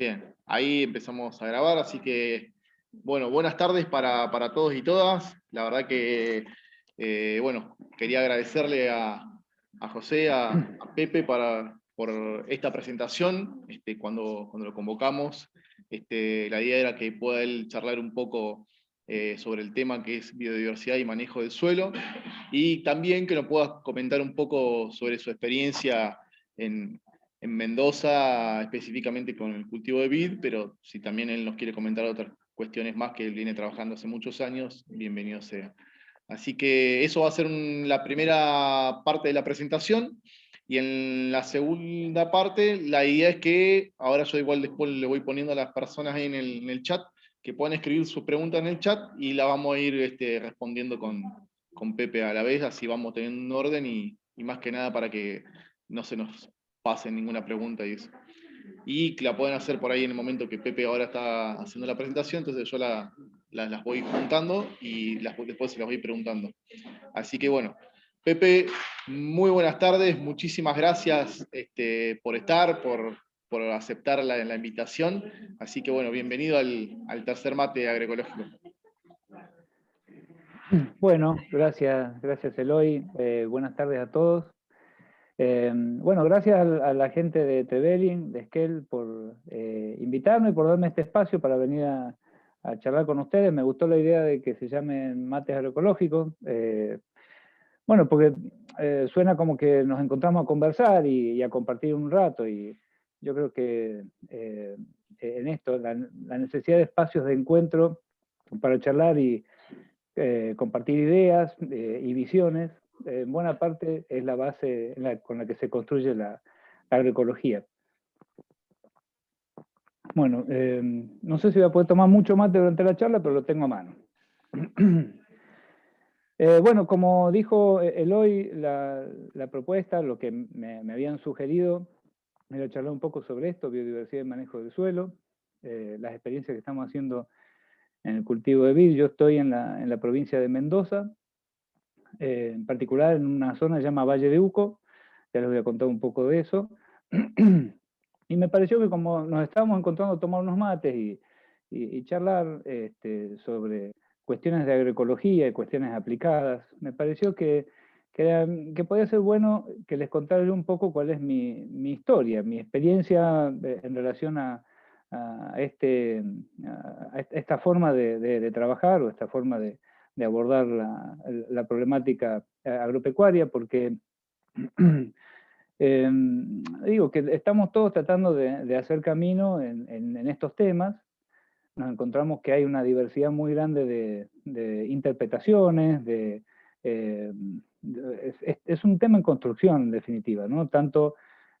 Bien, ahí empezamos a grabar, así que, bueno, buenas tardes para todos y todas. La verdad que, bueno, quería agradecerle a José, a Pepe por esta presentación. Cuando lo convocamos, la idea era que pueda él charlar un poco sobre el tema que es biodiversidad y manejo del suelo, y también que nos pueda comentar un poco sobre su experiencia en Mendoza, específicamente con el cultivo de vid, pero si también él nos quiere comentar otras cuestiones más que él viene trabajando hace muchos años, bienvenido sea. Así que eso va a ser la primera parte de la presentación, y en la segunda parte la idea es que, ahora yo igual después le voy poniendo a las personas ahí en el chat, que puedan escribir sus preguntas en el chat y la vamos a ir respondiendo con Pepe a la vez, así vamos teniendo un orden y más que nada para que no se nos pase ninguna pregunta y eso. Y que la pueden hacer por ahí en el momento que Pepe ahora está haciendo la presentación, entonces yo las voy juntando y después se las voy preguntando. Así que bueno, Pepe, muy buenas tardes, muchísimas gracias por estar, por aceptar la invitación. Así que bueno, bienvenido al tercer mate agroecológico. Bueno, gracias Eloy. Buenas tardes a todos. Bueno, gracias a la gente de Trevelin, de Esquel, por invitarme y por darme este espacio para venir a charlar con ustedes. Me gustó la idea de que se llamen mates agroecológicos. Bueno, porque suena como que nos encontramos a conversar y a compartir un rato, y yo creo que en esto, la necesidad de espacios de encuentro para charlar y compartir ideas y visiones, en buena parte es la base con la que se construye la agroecología. Bueno, no sé si voy a poder tomar mucho mate durante la charla, pero lo tengo a mano. Bueno, como dijo Eloy, la propuesta, lo que me habían sugerido, era charlar un poco sobre esto, biodiversidad y manejo del suelo, las experiencias que estamos haciendo en el cultivo de vid. Yo estoy en la provincia de Mendoza, en particular en una zona que se llama Valle de Uco. Ya les voy a contar un poco de eso. Y me pareció que como nos estábamos encontrando a tomar unos mates y charlar sobre cuestiones de agroecología y cuestiones aplicadas, me pareció que podía ser bueno que les contara un poco cuál es mi historia, mi experiencia en relación a esta forma de trabajar, o esta forma de abordar la problemática agropecuaria, porque digo que estamos todos tratando de hacer camino en estos temas. Nos encontramos que hay una diversidad muy grande de interpretaciones, es un tema en construcción, en definitiva, ¿no? Tanto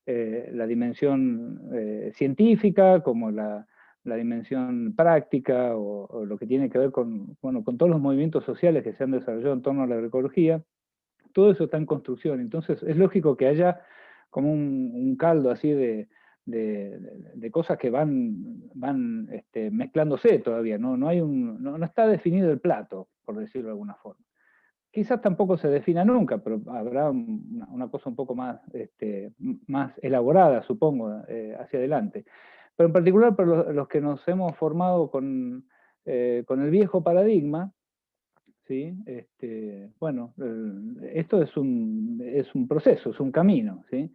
la dimensión científica como la dimensión práctica, o lo que tiene que ver con todos los movimientos sociales que se han desarrollado en torno a la agroecología. Todo eso está en construcción. Entonces es lógico que haya como un caldo así de cosas que van mezclándose todavía. No está definido el plato, por decirlo de alguna forma. Quizás tampoco se defina nunca, pero habrá una cosa un poco más elaborada, supongo, hacia adelante. Pero en particular para los que nos hemos formado con el viejo paradigma, ¿sí? Bueno, esto es un proceso, es un camino, ¿sí?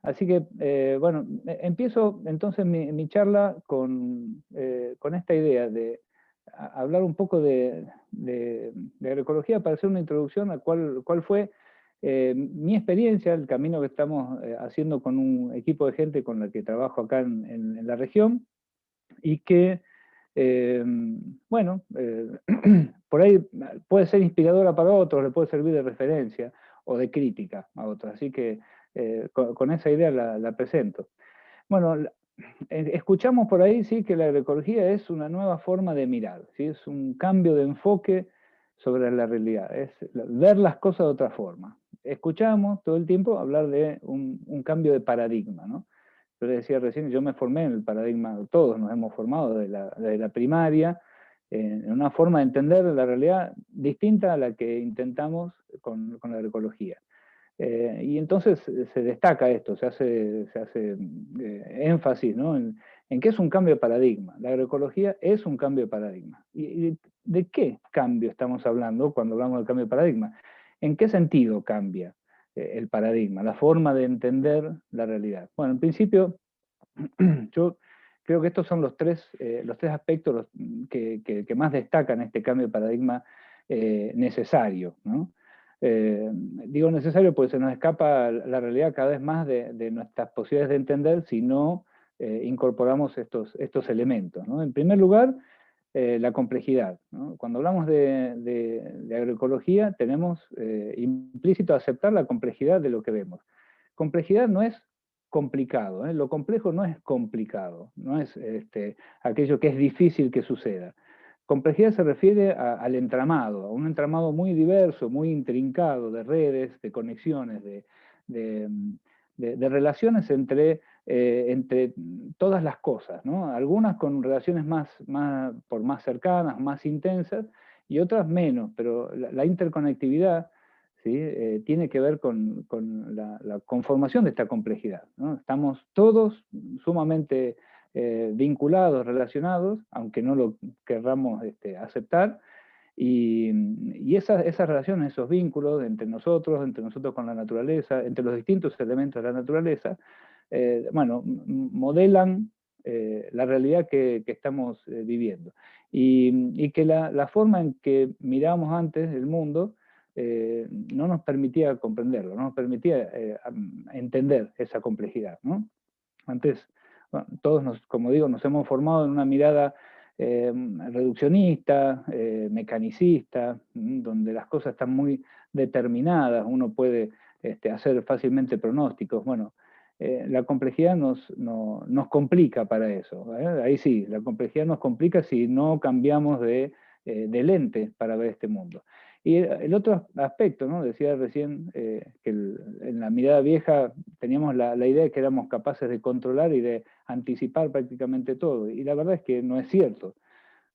Así que, bueno, empiezo entonces mi charla con esta idea de hablar un poco de agroecología, para hacer una introducción a cuál fue mi experiencia, el camino que estamos haciendo con un equipo de gente con la que trabajo acá en la región, y que, bueno, por ahí puede ser inspiradora para otros, le puede servir de referencia o de crítica a otros. Así que con esa idea la presento. Bueno, escuchamos por ahí, sí, que la agroecología es una nueva forma de mirar, ¿sí? Es un cambio de enfoque sobre la realidad, es ver las cosas de otra forma. Escuchamos todo el tiempo hablar de un cambio de paradigma, ¿no? Yo les decía recién, yo me formé en el paradigma, todos nos hemos formado de la primaria, en una forma de entender la realidad distinta a la que intentamos con la agroecología. Y entonces se destaca esto, se hace énfasis, ¿no? en qué es un cambio de paradigma. La agroecología es un cambio de paradigma. ¿Y de qué cambio estamos hablando cuando hablamos del cambio de paradigma? ¿En qué sentido cambia el paradigma, la forma de entender la realidad? Bueno, en principio, yo creo que estos son los tres aspectos que más destacan este cambio de paradigma necesario, ¿no? Digo necesario porque se nos escapa la realidad cada vez más de nuestras posibilidades de entender si no incorporamos estos elementos, ¿no? En primer lugar, la complejidad, ¿no? Cuando hablamos de agroecología, tenemos implícito aceptar la complejidad de lo que vemos. Complejidad no es complicado, ¿eh? Lo complejo no es complicado, no es aquello que es difícil que suceda. Complejidad se refiere al entramado, a un entramado muy diverso, muy intrincado de redes, de conexiones, de relaciones entre todas las cosas, ¿no? Algunas con relaciones por más cercanas, más intensas, y otras menos, pero la interconectividad, ¿sí? Tiene que ver con la conformación de esta complejidad, ¿no? Estamos todos sumamente vinculados, relacionados, aunque no lo querramos aceptar, y esas relaciones, esos vínculos entre nosotros con la naturaleza, entre los distintos elementos de la naturaleza, bueno, modelan la realidad que estamos viviendo. Y que la forma en que mirábamos antes el mundo no nos permitía comprenderlo, no nos permitía entender esa complejidad, ¿no? Antes, bueno, todos, como digo, nos hemos formado en una mirada reduccionista, mecanicista, donde las cosas están muy determinadas, uno puede hacer fácilmente pronósticos. Bueno, la complejidad nos complica para eso, ¿eh? Ahí sí, la complejidad nos complica si no cambiamos de lente para ver este mundo. Y el otro aspecto, ¿no? Decía recién que en la mirada vieja teníamos la idea de que éramos capaces de controlar y de anticipar prácticamente todo, y la verdad es que no es cierto,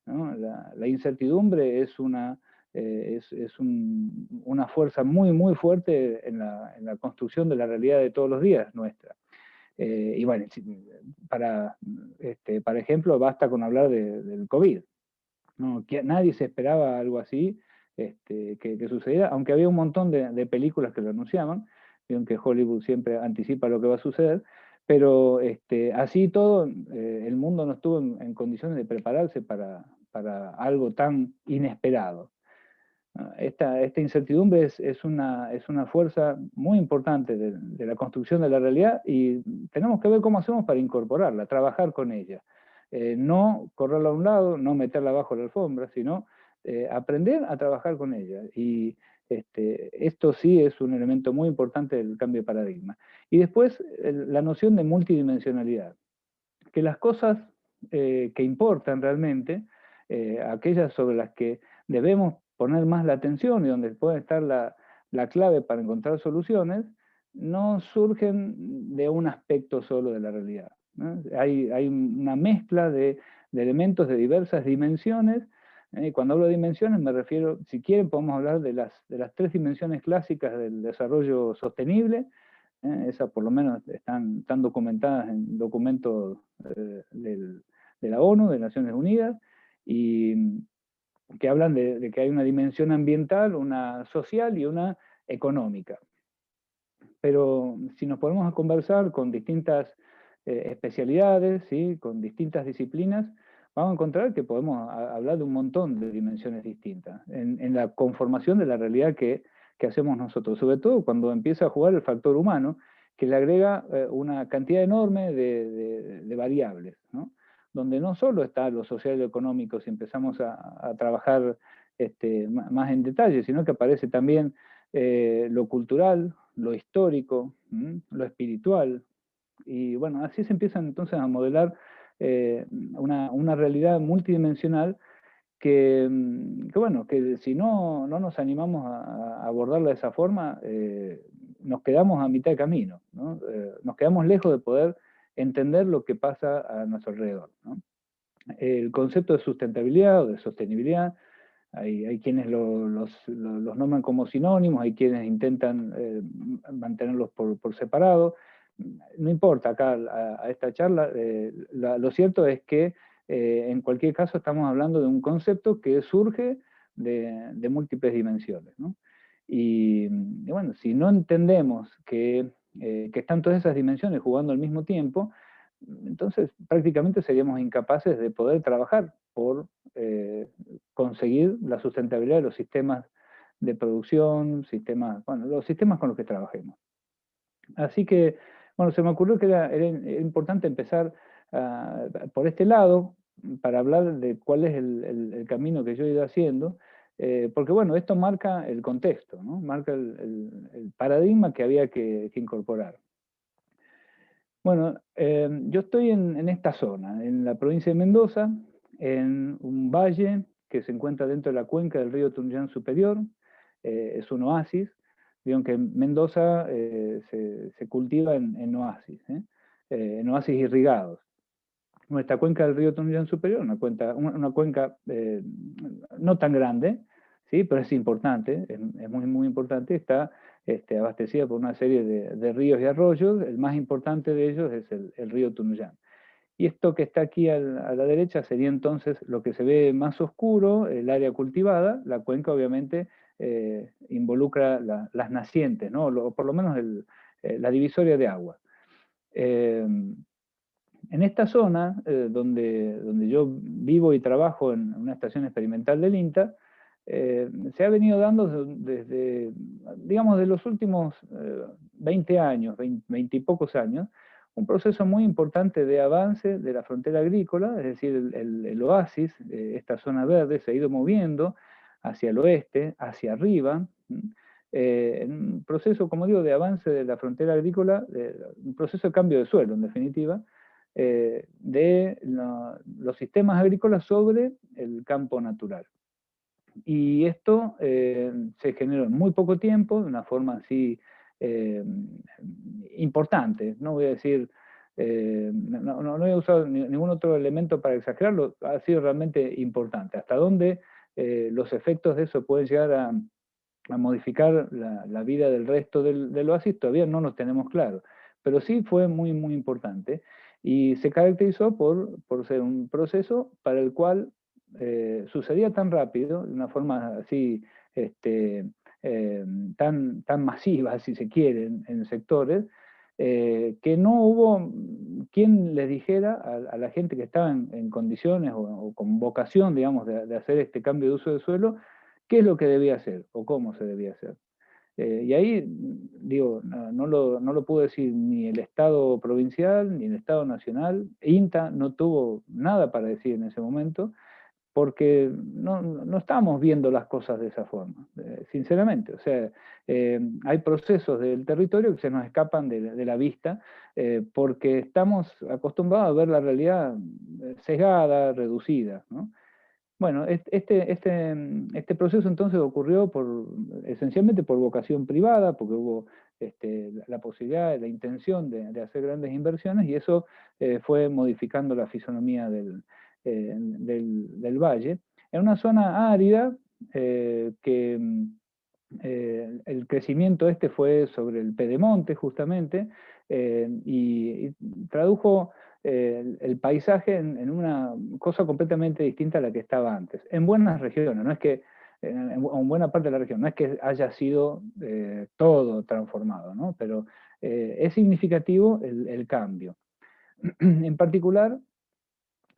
¿no? La incertidumbre es una fuerza muy, muy fuerte en la construcción de la realidad de todos los días nuestra. Y bueno, para ejemplo, basta con hablar del COVID, ¿no? Nadie se esperaba algo así que sucediera, aunque había un montón de películas que lo anunciaban, vieron que Hollywood siempre anticipa lo que va a suceder, pero así todo, el mundo no estuvo en condiciones de prepararse para algo tan inesperado. Esta incertidumbre es una fuerza muy importante de la construcción de la realidad, y tenemos que ver cómo hacemos para incorporarla, trabajar con ella. No correrla a un lado, no meterla bajo la alfombra, sino aprender a trabajar con ella. Y esto sí es un elemento muy importante del cambio de paradigma. Y después, la noción de multidimensionalidad. Que las cosas que importan realmente, aquellas sobre las que debemos poner más la atención y donde puede estar la clave para encontrar soluciones, no surgen de un aspecto solo de la realidad, ¿no? Hay una mezcla de elementos de diversas dimensiones. Cuando hablo de dimensiones me refiero, si quieren podemos hablar de las tres dimensiones clásicas del desarrollo sostenible. Esas por lo menos están documentadas en documentos de la ONU, de Naciones Unidas, y que hablan de que hay una dimensión ambiental, una social y una económica. Pero si nos ponemos a conversar con distintas especialidades, ¿sí? Con distintas disciplinas, vamos a encontrar que podemos hablar de un montón de dimensiones distintas en la conformación de la realidad que hacemos nosotros, sobre todo cuando empieza a jugar el factor humano, que le agrega una cantidad enorme de variables, ¿no? Donde no solo está lo social y lo económico, si empezamos a trabajar más en detalle, sino que aparece también lo cultural, lo histórico, lo espiritual, y bueno, así se empiezan entonces a modelar una realidad multidimensional bueno, que si no nos animamos a abordarla de esa forma, nos quedamos a mitad de camino, ¿no? Nos quedamos lejos de poder entender lo que pasa a nuestro alrededor, ¿no? El concepto de sustentabilidad o de sostenibilidad, hay quienes los nombran como sinónimos, hay quienes intentan mantenerlos por separado. no importa acá a esta charla, lo cierto es que en cualquier caso estamos hablando de un concepto que surge de múltiples dimensiones, ¿no? Y bueno, si no entendemos que están todas esas dimensiones jugando al mismo tiempo, entonces prácticamente seríamos incapaces de poder trabajar por conseguir la sustentabilidad de los sistemas de producción, bueno, los sistemas con los que trabajemos. Así que, bueno, se me ocurrió que era importante empezar por este lado para hablar de cuál es el camino que yo he ido haciendo, porque, bueno, esto marca el contexto, ¿no? Marca el paradigma que había que incorporar. Bueno, yo estoy en esta zona, en la provincia de Mendoza, en un valle que se encuentra dentro de la cuenca del río Tunuyán Superior, es un oasis. Vieron que en Mendoza se cultiva en oasis, en oasis irrigados. Nuestra cuenca del río Tunuyán Superior, una cuenca no tan grande, ¿sí? Pero es importante, es muy, muy importante, está abastecida por una serie de ríos y arroyos. El más importante de ellos es el río Tunuyán. Y esto que está aquí a la derecha sería entonces lo que se ve más oscuro, el área cultivada. La cuenca obviamente involucra las nacientes, ¿no? O por lo menos la divisoria de agua. En esta zona, donde yo vivo y trabajo en una estación experimental del INTA, se ha venido dando desde, digamos, de los últimos 20 años, 20 y pocos años, un proceso muy importante de avance de la frontera agrícola, es decir, el oasis, esta zona verde, se ha ido moviendo hacia el oeste, hacia arriba, en un proceso, como digo, de avance de la frontera agrícola, un proceso de cambio de suelo, en definitiva, de los sistemas agrícolas sobre el campo natural. Y esto se generó en muy poco tiempo, de una forma así importante. No voy a decir, no he usado ningún otro elemento para exagerarlo, ha sido realmente importante. Hasta dónde los efectos de eso pueden llegar a modificar la vida del resto del oasis, todavía no nos tenemos claro. Pero sí fue muy, muy importante. Y se caracterizó por ser un proceso para el cual sucedía tan rápido, de una forma así tan masiva, si se quiere, en sectores, que no hubo quien les dijera a la gente que estaba en condiciones o con vocación, digamos, de hacer este cambio de uso de suelo, qué es lo que debía hacer o cómo se debía hacer. Y ahí, digo, no lo pudo decir ni el Estado provincial, ni el Estado nacional. INTA no tuvo nada para decir en ese momento, porque no estábamos viendo las cosas de esa forma, sinceramente. O sea, hay procesos del territorio que se nos escapan de la vista, porque estamos acostumbrados a ver la realidad sesgada, reducida, ¿no? Bueno, este proceso entonces ocurrió esencialmente por vocación privada, porque hubo la posibilidad, la intención de hacer grandes inversiones, y eso fue modificando la fisonomía del valle. En una zona árida, que el crecimiento fue sobre el pedemonte justamente, y tradujo el paisaje en una cosa completamente distinta a la que estaba antes, en buenas regiones, no es que, en buena parte de la región, no es que haya sido todo transformado, ¿no? Pero es significativo el cambio. En particular,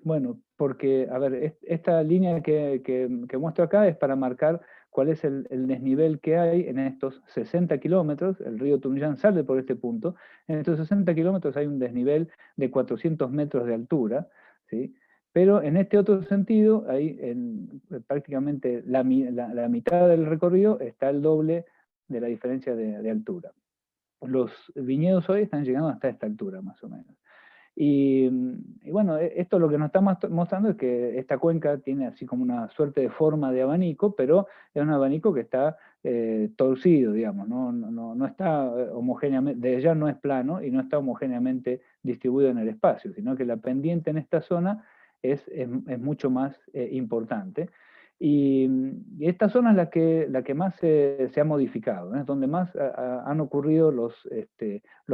bueno, porque, a ver, esta línea que muestro acá es para marcar cuál es el desnivel que hay en estos 60 kilómetros. El río Tunuyán sale por este punto. En estos 60 kilómetros hay un desnivel de 400 metros de altura, ¿sí? Pero en este otro sentido, hay prácticamente la mitad del recorrido está el doble de la diferencia de altura. Los viñedos hoy están llegando hasta esta altura, más o menos. Y bueno, esto lo que nos está mostrando es que esta cuenca tiene así como una suerte de forma de abanico, pero es un abanico que está torcido, digamos, no está homogéneamente, desde ya no es plano y no está homogéneamente distribuido en el espacio, sino que la pendiente en esta zona es mucho más importante. Y esta zona es la que más se ha modificado, ¿no? Es donde más han ocurrido los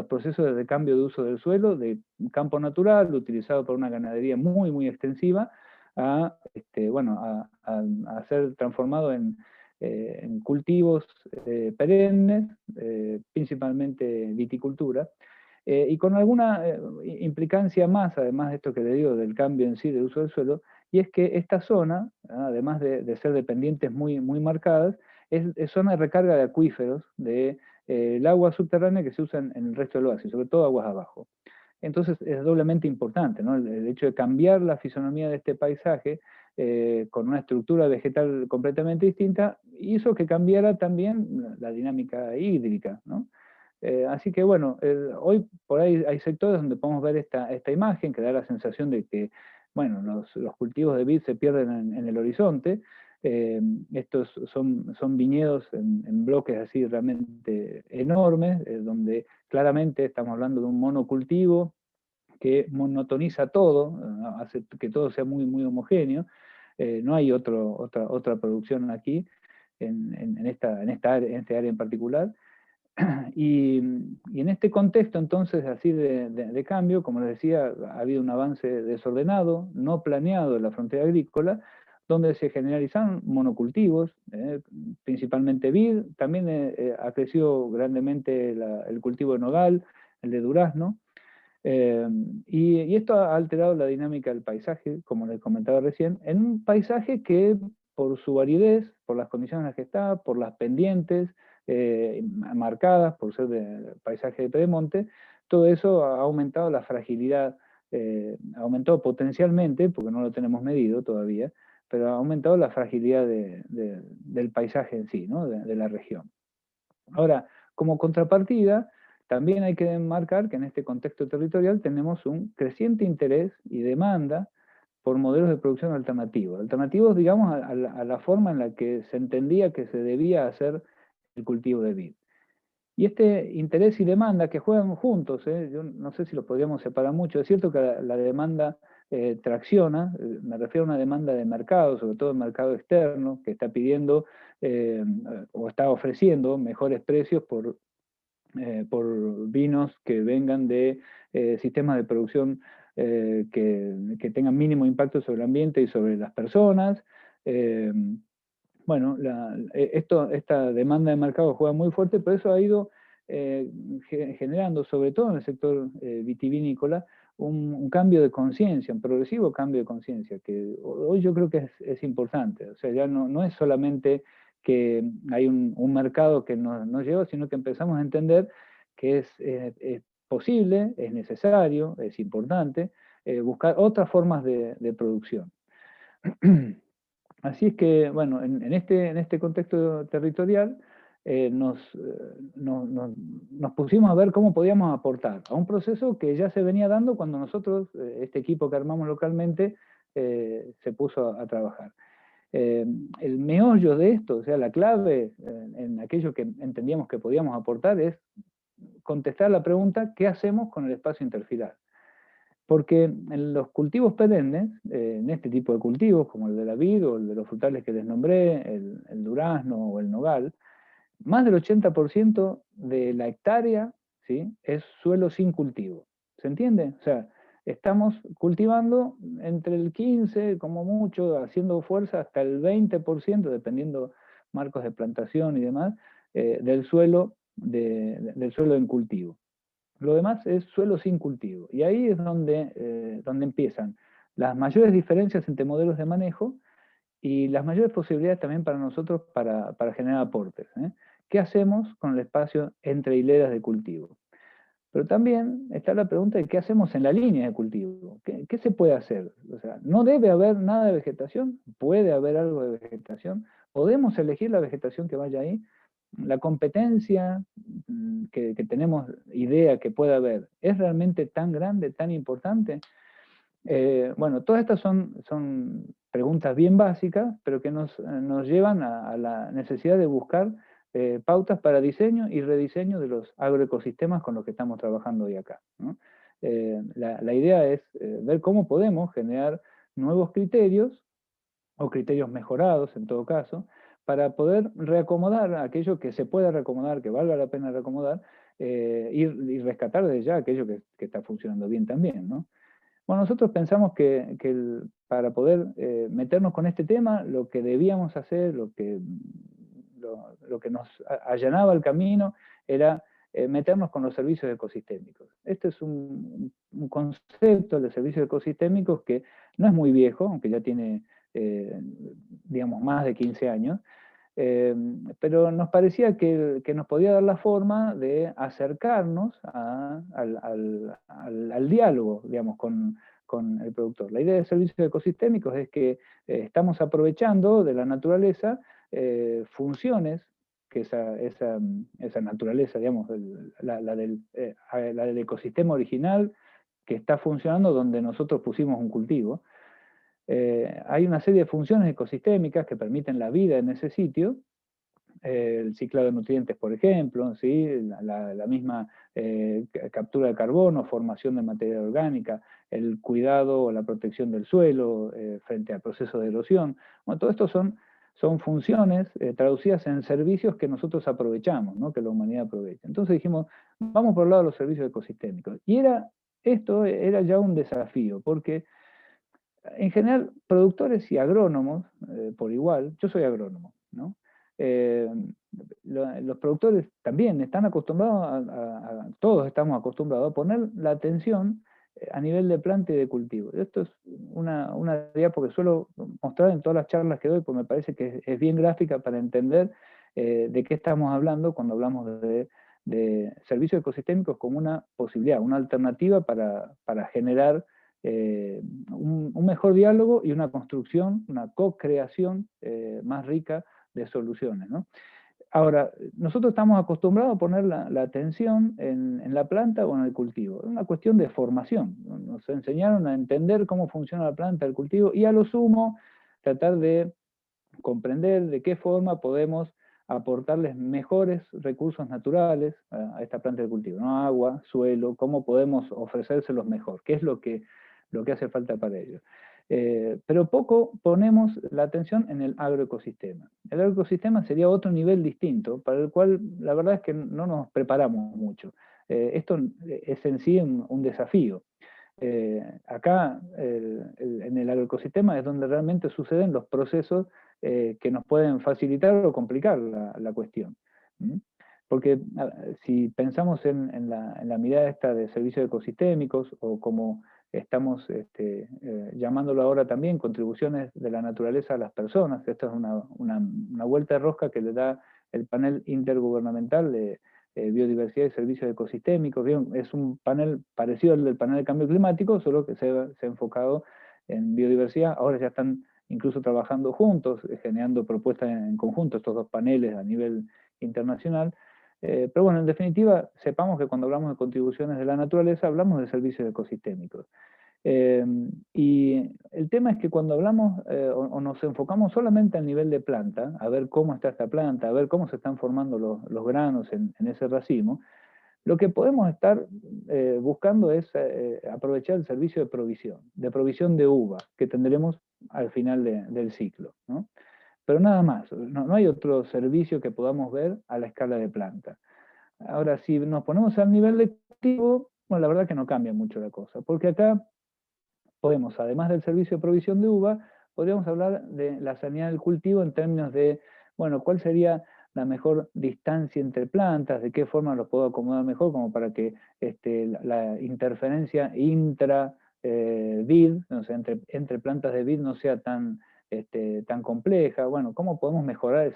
procesos de cambio de uso del suelo, de campo natural, utilizado por una ganadería muy, muy extensiva, bueno, a ser transformado en cultivos perennes, principalmente viticultura, y con alguna implicancia más, además de esto que le digo, del cambio en sí de uso del suelo, y es que esta zona, además de ser dependientes muy, muy marcadas, es zona de recarga de acuíferos, el agua subterránea que se usa en el resto del oasis, sobre todo aguas abajo. Entonces es doblemente importante, ¿no? El hecho de cambiar la fisonomía de este paisaje con una estructura vegetal completamente distinta hizo que cambiara también la dinámica hídrica, ¿no? Así que bueno, hoy por ahí hay sectores donde podemos ver esta imagen que da la sensación de que, bueno, los cultivos de vid se pierden en el horizonte. Estos son viñedos en bloques así realmente enormes, donde claramente estamos hablando de un monocultivo que monotoniza todo, hace que todo sea muy, muy homogéneo. No hay otra producción aquí en en este área en particular. Y en este contexto, entonces, así de cambio, como les decía, ha habido un avance desordenado, no planeado en la frontera agrícola, donde se generalizaron monocultivos, principalmente vid, también ha crecido grandemente el cultivo de nogal, el de durazno, eh, y esto ha alterado la dinámica del paisaje, como les comentaba recién, en un paisaje que por su aridez, por las condiciones en las que está, por las pendientes marcadas, por ser de paisaje de pedemonte, todo eso ha aumentado la fragilidad, ha aumentado potencialmente, porque no lo tenemos medido todavía, pero ha aumentado la fragilidad del paisaje en sí, ¿no? de la región. Ahora, como contrapartida, también hay que marcar que en este contexto territorial tenemos un creciente interés y demanda por modelos de producción alternativos. Alternativos, digamos, a la forma en la que se entendía que se debía hacer el cultivo de vid. Y este interés y demanda que juegan juntos, yo no sé si los podríamos separar mucho, es cierto que la demanda tracciona, me refiero a una demanda de mercado, sobre todo el mercado externo, que está pidiendo o está ofreciendo mejores precios por vinos que vengan de sistemas de producción que tengan mínimo impacto sobre el ambiente y sobre las personas. Eh, bueno, esta demanda de mercado juega muy fuerte, pero eso ha ido generando, sobre todo en el sector vitivinícola, un cambio de conciencia, un progresivo cambio de conciencia, que hoy yo creo que es importante. O sea, ya no es solamente que hay un mercado que nos lleva, sino que empezamos a entender que es posible, es necesario, es importante buscar otras formas de producción. Así es que, bueno, en este contexto territorial nos pusimos a ver cómo podíamos aportar a un proceso que ya se venía dando cuando nosotros, este equipo que armamos localmente, se puso a trabajar. El meollo de esto, o sea, la clave en aquello que entendíamos que podíamos aportar es contestar la pregunta, ¿qué hacemos con el espacio interfilar? Porque en los cultivos perennes, en este tipo de cultivos, como el de la vid o el de los frutales que les nombré, el durazno o el nogal, más del 80% de la hectárea, ¿sí?, es suelo sin cultivo. ¿Se entiende? O sea, estamos cultivando entre el 15, como mucho, haciendo fuerza hasta el 20%, dependiendo marcos de plantación y demás, del del suelo en cultivo. Lo demás es suelo sin cultivo. Y ahí es donde empiezan las mayores diferencias entre modelos de manejo y las mayores posibilidades también para nosotros para generar aportes. ¿Qué hacemos con el espacio entre hileras de cultivo? Pero también está la pregunta de qué hacemos en la línea de cultivo. ¿Qué se puede hacer? O sea, no debe haber nada de vegetación, puede haber algo de vegetación, podemos elegir la vegetación que vaya ahí. La competencia que tenemos idea que pueda haber, ¿es realmente tan grande, tan importante? Bueno, todas estas son preguntas bien básicas, pero que nos llevan a la necesidad de buscar pautas para diseño y rediseño de los agroecosistemas con los que estamos trabajando hoy acá, ¿no? La idea es ver cómo podemos generar nuevos criterios o criterios mejorados en todo caso, para poder reacomodar aquello que se pueda reacomodar, que valga la pena reacomodar, y rescatar desde ya aquello que está funcionando bien también, ¿no? Bueno, nosotros pensamos que para poder meternos con este tema, lo que debíamos hacer, lo que nos allanaba el camino, era meternos con los servicios ecosistémicos. Este es un concepto de servicios ecosistémicos que no es muy viejo, aunque ya tiene, digamos, más de 15 años, pero nos parecía que nos podía dar la forma de acercarnos al diálogo, digamos, con el productor. La idea de servicios ecosistémicos es que estamos aprovechando de la naturaleza funciones que esa naturaleza, digamos, la del ecosistema original que está funcionando donde nosotros pusimos un cultivo. Hay una serie de funciones ecosistémicas que permiten la vida en ese sitio, el ciclado de nutrientes, por ejemplo, ¿sí? la misma captura de carbono, formación de materia orgánica, el cuidado o la protección del suelo frente al proceso de erosión. Bueno, todo esto son funciones traducidas en servicios que nosotros aprovechamos, ¿no? Que la humanidad aprovecha. Entonces dijimos, vamos por el lado de los servicios ecosistémicos. Y esto era ya un desafío, porque en general, productores y agrónomos, por igual, yo soy agrónomo, ¿no? Eh, los productores también están acostumbrados, todos estamos acostumbrados a poner la atención a nivel de planta y de cultivo. Esto es una diapo que suelo mostrar en todas las charlas que doy, porque me parece que es bien gráfica para entender de qué estamos hablando cuando hablamos de servicios ecosistémicos como una posibilidad, una alternativa para generar un mejor diálogo y una construcción, una co-creación más rica de soluciones, ¿no? Ahora, nosotros estamos acostumbrados a poner la atención en la planta o en el cultivo. Es una cuestión de formación. Nos enseñaron a entender cómo funciona la planta, el cultivo, y a lo sumo tratar de comprender de qué forma podemos aportarles mejores recursos naturales a esta planta de cultivo, ¿no? Agua, suelo, cómo podemos ofrecérselos mejor, qué es lo que hace falta para ello. Pero poco ponemos la atención en el agroecosistema. El agroecosistema sería otro nivel distinto, para el cual la verdad es que no nos mucho. Esto es en sí un desafío. Acá en el agroecosistema es donde realmente suceden los procesos que nos pueden facilitar o complicar la cuestión. ¿Mm? Porque si pensamos en la mirada esta de servicios ecosistémicos, o como estamos llamándolo ahora también, contribuciones de la naturaleza a las personas, esta es una vuelta de rosca que le da el panel intergubernamental de biodiversidad y servicios ecosistémicos. Bien, es un panel parecido al del panel de cambio climático, solo que se ha enfocado en biodiversidad. Ahora ya están incluso trabajando juntos, generando propuestas en conjunto, estos dos paneles a nivel internacional. Pero bueno, en definitiva, sepamos que cuando hablamos de contribuciones de la naturaleza, hablamos de servicios ecosistémicos. Y el tema es que cuando hablamos o nos enfocamos solamente al nivel de planta, a ver cómo está esta planta, a ver cómo se están formando los granos en ese racimo, lo que podemos estar buscando es aprovechar el servicio de provisión de uva, que tendremos al final del ciclo, ¿no? Pero nada más, no hay otro servicio que podamos ver a la escala de planta. Ahora, si nos ponemos al nivel de cultivo, bueno, la verdad que no cambia mucho la cosa, porque acá podemos, además del servicio de provisión de uva, podríamos hablar de la sanidad del cultivo en términos de, bueno, ¿cuál sería la mejor distancia entre plantas? ¿De qué forma los puedo acomodar mejor como para que la interferencia intra-vid, o sea, entre plantas de vid no sea tan compleja? Bueno, ¿cómo podemos mejorar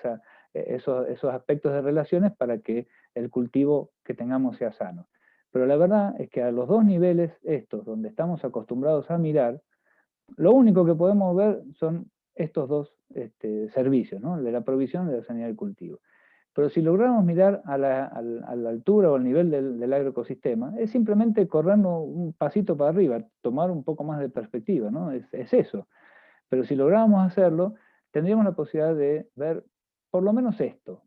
esos aspectos de relaciones para que el cultivo que tengamos sea sano? Pero la verdad es que a los dos niveles estos, donde estamos acostumbrados a mirar, lo único que podemos ver son estos dos servicios, ¿no? El de la provisión y de la sanidad del cultivo. Pero si logramos mirar a la altura o al nivel del agroecosistema, es simplemente corrernos un pasito para arriba, tomar un poco más de perspectiva, ¿no? Es eso. Pero si lográramos hacerlo, tendríamos la posibilidad de ver por lo menos esto,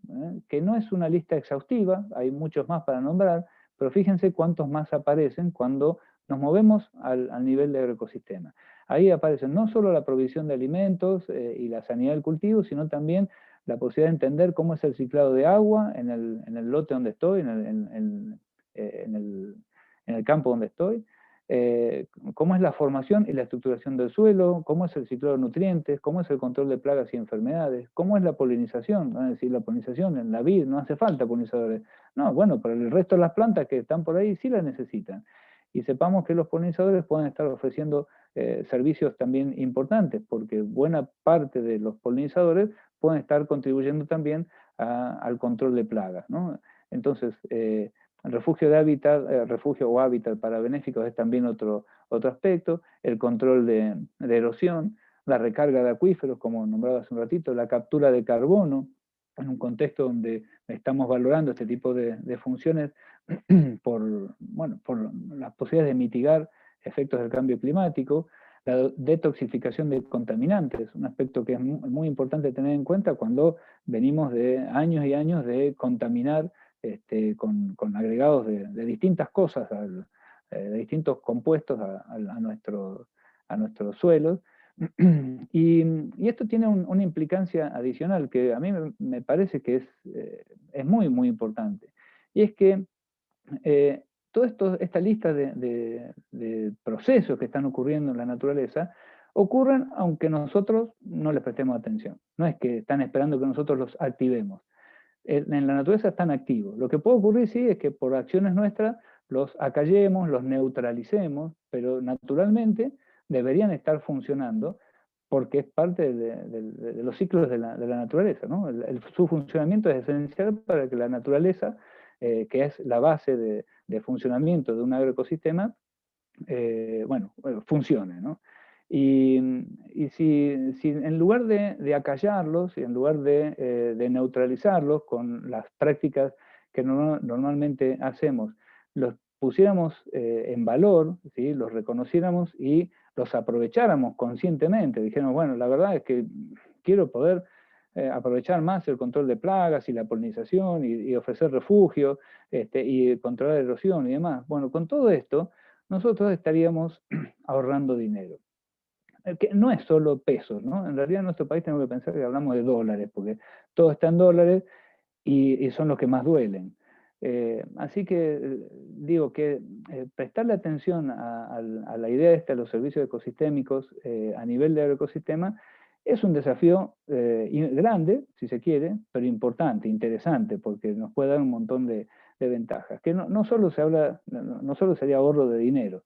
que no es una lista exhaustiva, hay muchos más para nombrar, pero fíjense cuántos más aparecen cuando nos movemos al nivel de agroecosistema. ahí aparece no solo la provisión de alimentos y la sanidad del cultivo, sino también la posibilidad de entender cómo es el ciclado de agua en el lote donde estoy, en el campo donde estoy, cómo es la formación y la estructuración del suelo, cómo es el ciclo de nutrientes, cómo es el control de plagas y enfermedades, cómo es la polinización, es decir, la polinización en la vid, no hace falta polinizadores. No, bueno, pero el resto de las plantas que están por ahí sí la necesitan. Y sepamos que los polinizadores pueden estar ofreciendo servicios también importantes, porque buena parte de los polinizadores pueden estar contribuyendo también al control de plagas, ¿no? Entonces, el refugio de hábitat, refugio o hábitat para benéficos es también otro aspecto, el control de erosión, la recarga de acuíferos, como nombrado hace un ratito, la captura de carbono, en un contexto donde estamos valorando este tipo de funciones bueno, por las posibilidades de mitigar efectos del cambio climático, la detoxificación de contaminantes, un aspecto que es muy importante tener en cuenta cuando venimos de años y años de contaminar con agregados de distintas cosas, de distintos compuestos a nuestros suelos. Y esto tiene una implicancia adicional que a mí me parece que es muy, muy importante. Y es que toda esta lista de procesos que están ocurriendo en la naturaleza ocurren aunque nosotros no les prestemos atención. No es que están esperando que nosotros los activemos. En la naturaleza están activos. Lo que puede ocurrir, sí, es que por acciones nuestras los acallemos, los neutralicemos, pero naturalmente deberían estar funcionando porque es parte de los ciclos de la naturaleza, ¿no? Su funcionamiento es esencial para que la naturaleza, que es la base de funcionamiento de un agroecosistema, funcione, ¿no? Y si en lugar de acallarlos, y en lugar de neutralizarlos con las prácticas que normalmente hacemos, los pusiéramos en valor, ¿sí? Los reconociéramos y los aprovecháramos conscientemente, dijéramos, bueno, la verdad es que quiero poder aprovechar más el control de plagas y la polinización y ofrecer refugio y controlar la erosión y demás. Bueno, con todo esto, nosotros estaríamos ahorrando dinero. Que no es solo pesos, ¿no? En realidad en nuestro país tenemos que pensar que hablamos de dólares, porque todo está en dólares y son los que más duelen. Así que digo que prestarle atención a la idea de los servicios ecosistémicos a nivel de agroecosistema es un desafío grande, si se quiere, pero importante, interesante, porque nos puede dar un montón de ventajas. Que no solo se habla, no solo sería ahorro de dinero,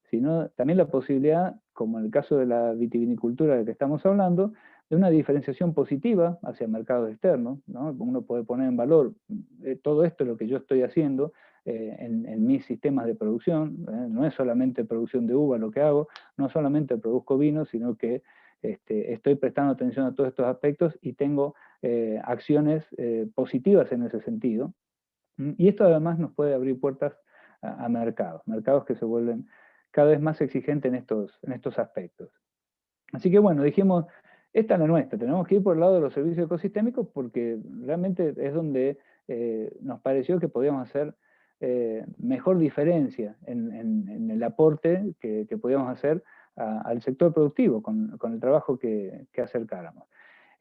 sino también la posibilidad, como en el caso de la vitivinicultura de que estamos hablando, de una diferenciación positiva hacia mercados externos, ¿no? Uno puede poner en valor todo esto, lo que yo estoy haciendo en mis sistemas de producción, no es solamente producción de uva lo que hago, no solamente produzco vino, sino que estoy prestando atención a todos estos aspectos y tengo acciones positivas en ese sentido. Y esto además nos puede abrir puertas a mercados que se vuelven cada vez más exigentes en estos aspectos. Así que bueno, dijimos, esta es la nuestra, tenemos que ir por el lado de los servicios ecosistémicos porque realmente es donde nos pareció que podíamos hacer mejor diferencia en el aporte que podíamos hacer al sector productivo con el trabajo que acercáramos.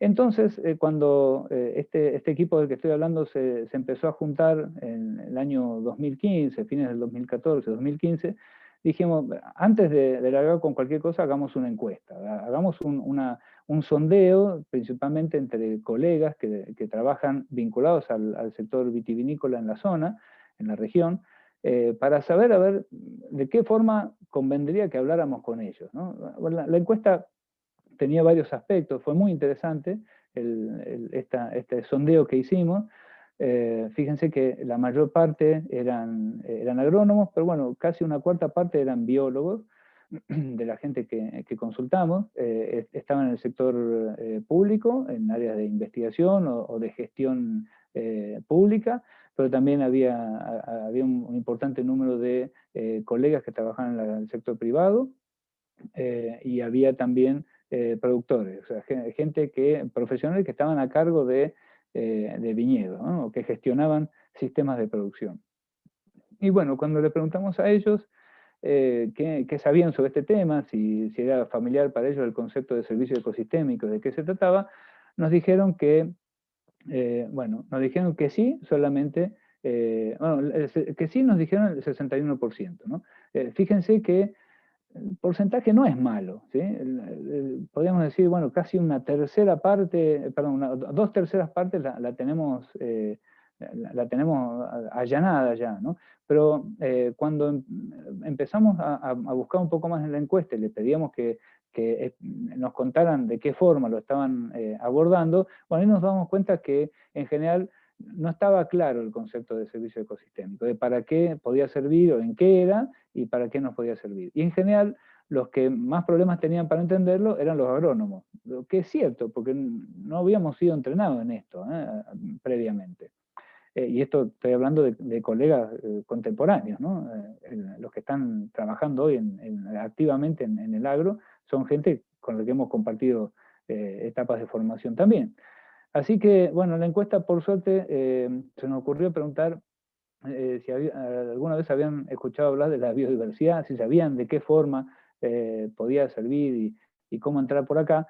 Entonces, cuando este equipo del que estoy hablando se empezó a juntar en el año 2015, fines del 2014, 2015, dijimos, antes de largar con cualquier cosa, hagamos una encuesta, hagamos un sondeo, principalmente entre colegas que trabajan vinculados al sector vitivinícola en la zona, en la región, para saber a ver de qué forma convendría que habláramos con ellos, ¿no? La encuesta tenía varios aspectos, fue muy interesante este sondeo que hicimos. Fíjense que la mayor parte eran agrónomos, pero bueno, casi una cuarta parte eran biólogos, de la gente que consultamos, estaban en el sector público, en áreas de investigación o de gestión pública, pero también había un importante número de colegas que trabajaban en el sector privado, y había también productores, o sea, gente profesionales que estaban a cargo de viñedos, ¿no? O que gestionaban sistemas de producción. Y bueno, cuando le preguntamos a ellos, qué sabían sobre este tema, si era familiar para ellos el concepto de servicio ecosistémico, de qué se trataba, nos dijeron que, nos dijeron que sí, solamente, que sí nos dijeron el 61%, ¿no? Fíjense que el porcentaje no es malo, ¿sí? Podríamos decir, bueno, casi una tercera parte, perdón, dos terceras partes la tenemos, la tenemos allanada ya, ¿no? Pero cuando empezamos a buscar un poco más en la encuesta y le pedíamos que nos contaran de qué forma lo estaban abordando, bueno, ahí nos damos cuenta que en general no estaba claro el concepto de servicio ecosistémico, de para qué podía servir o en qué era y para qué nos podía servir. Y en general, los que más problemas tenían para entenderlo eran los agrónomos, lo que es cierto, porque no habíamos sido entrenados en esto previamente. Y esto estoy hablando de colegas contemporáneos, ¿no? Los que están trabajando hoy activamente en el agro son gente con la que hemos compartido etapas de formación también. Así que, bueno, la encuesta, por suerte, se nos ocurrió preguntar si alguna vez habían escuchado hablar de la biodiversidad, si sabían de qué forma podía servir y cómo entrar por acá.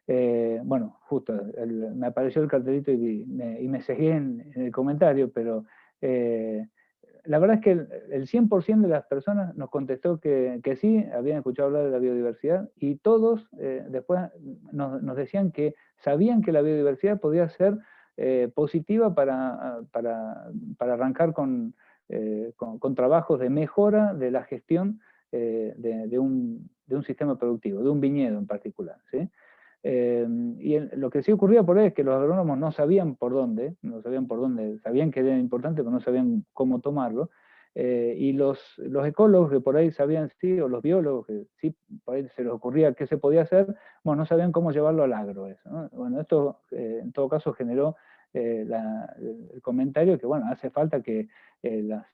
Bueno, justo me apareció el cartelito y me cegué en el comentario, pero la verdad es que el 100% de las personas nos contestó que sí, habían escuchado hablar de la biodiversidad, y todos después nos decían que sabían que la biodiversidad podía ser positiva para arrancar con trabajos de mejora de la gestión de un sistema productivo, de un viñedo en particular, ¿sí? Lo que sí ocurría por ahí es que los agrónomos no sabían por dónde, sabían que era importante, pero no sabían cómo tomarlo. Y los ecólogos que por ahí sabían sí, o los biólogos que sí, por ahí se les ocurría qué se podía hacer, bueno, no sabían cómo llevarlo al agro eso, ¿no? Bueno, esto en todo caso generó el comentario que, bueno, hace falta que las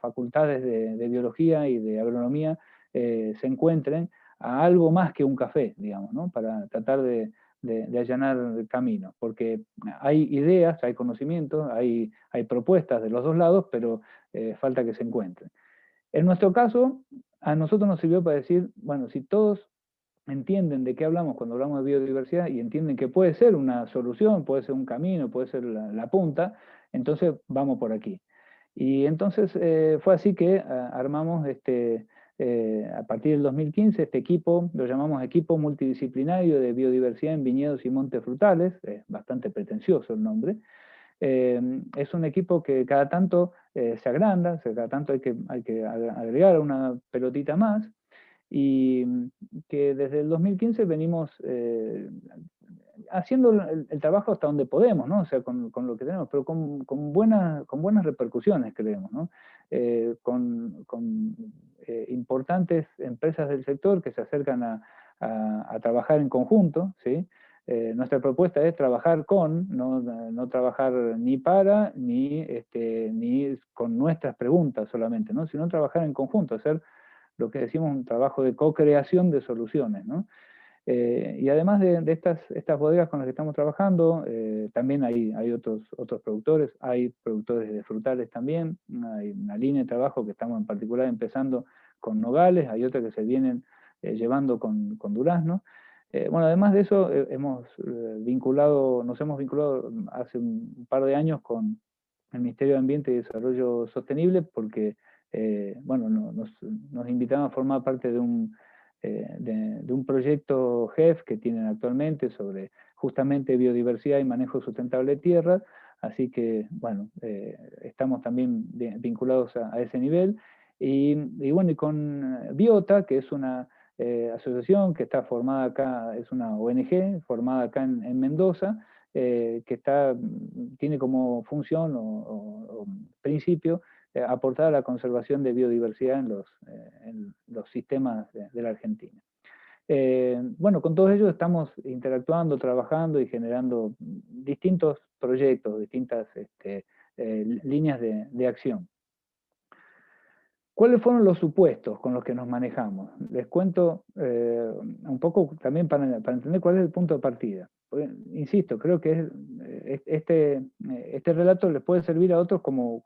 facultades de biología y de agronomía se encuentren a algo más que un café, digamos, ¿no? Para tratar de allanar el camino, porque hay ideas, hay conocimientos, hay propuestas de los dos lados, pero falta que se encuentren. En nuestro caso, a nosotros nos sirvió para decir, bueno, si todos entienden de qué hablamos cuando hablamos de biodiversidad y entienden que puede ser una solución, puede ser un camino, puede ser la punta, entonces vamos por aquí. Y entonces fue así que armamos a partir del 2015 este equipo, lo llamamos Equipo Multidisciplinario de Biodiversidad en Viñedos y Montes Frutales, es bastante pretencioso el nombre. Es un equipo que cada tanto se agranda, cada tanto hay que agregar una pelotita más, y que desde el 2015 venimos haciendo el trabajo hasta donde podemos, ¿no? O sea, con lo que tenemos, pero con buenas repercusiones, creemos, ¿no? Con importantes empresas del sector que se acercan a trabajar en conjunto, ¿sí? Nuestra propuesta es trabajar no trabajar ni para, ni con nuestras preguntas solamente, ¿no? Sino trabajar en conjunto, hacer lo que decimos un trabajo de co-creación de soluciones, ¿no? Y además de estas bodegas con las que estamos trabajando, también hay otros productores, hay productores de frutales también, hay una línea de trabajo que estamos en particular empezando con nogales, hay otra que se vienen llevando con durazno. Bueno, además de eso, nos hemos vinculado hace un par de años con el Ministerio de Ambiente y Desarrollo Sostenible, porque bueno, nos invitaban a formar parte de un proyecto GEF que tienen actualmente sobre justamente biodiversidad y manejo sustentable de tierra, así que, bueno, estamos también vinculados a ese nivel, y bueno, y con Biota, que es una asociación que está formada acá, es una ONG formada acá en Mendoza, que tiene como función o principio aportar a la conservación de biodiversidad en los sistemas de la Argentina. Bueno, con todos ellos estamos interactuando, trabajando y generando distintos proyectos, distintas líneas de acción. ¿Cuáles fueron los supuestos con los que nos manejamos? Les cuento un poco también para entender cuál es el punto de partida. Porque, insisto, creo que este relato les puede servir a otros como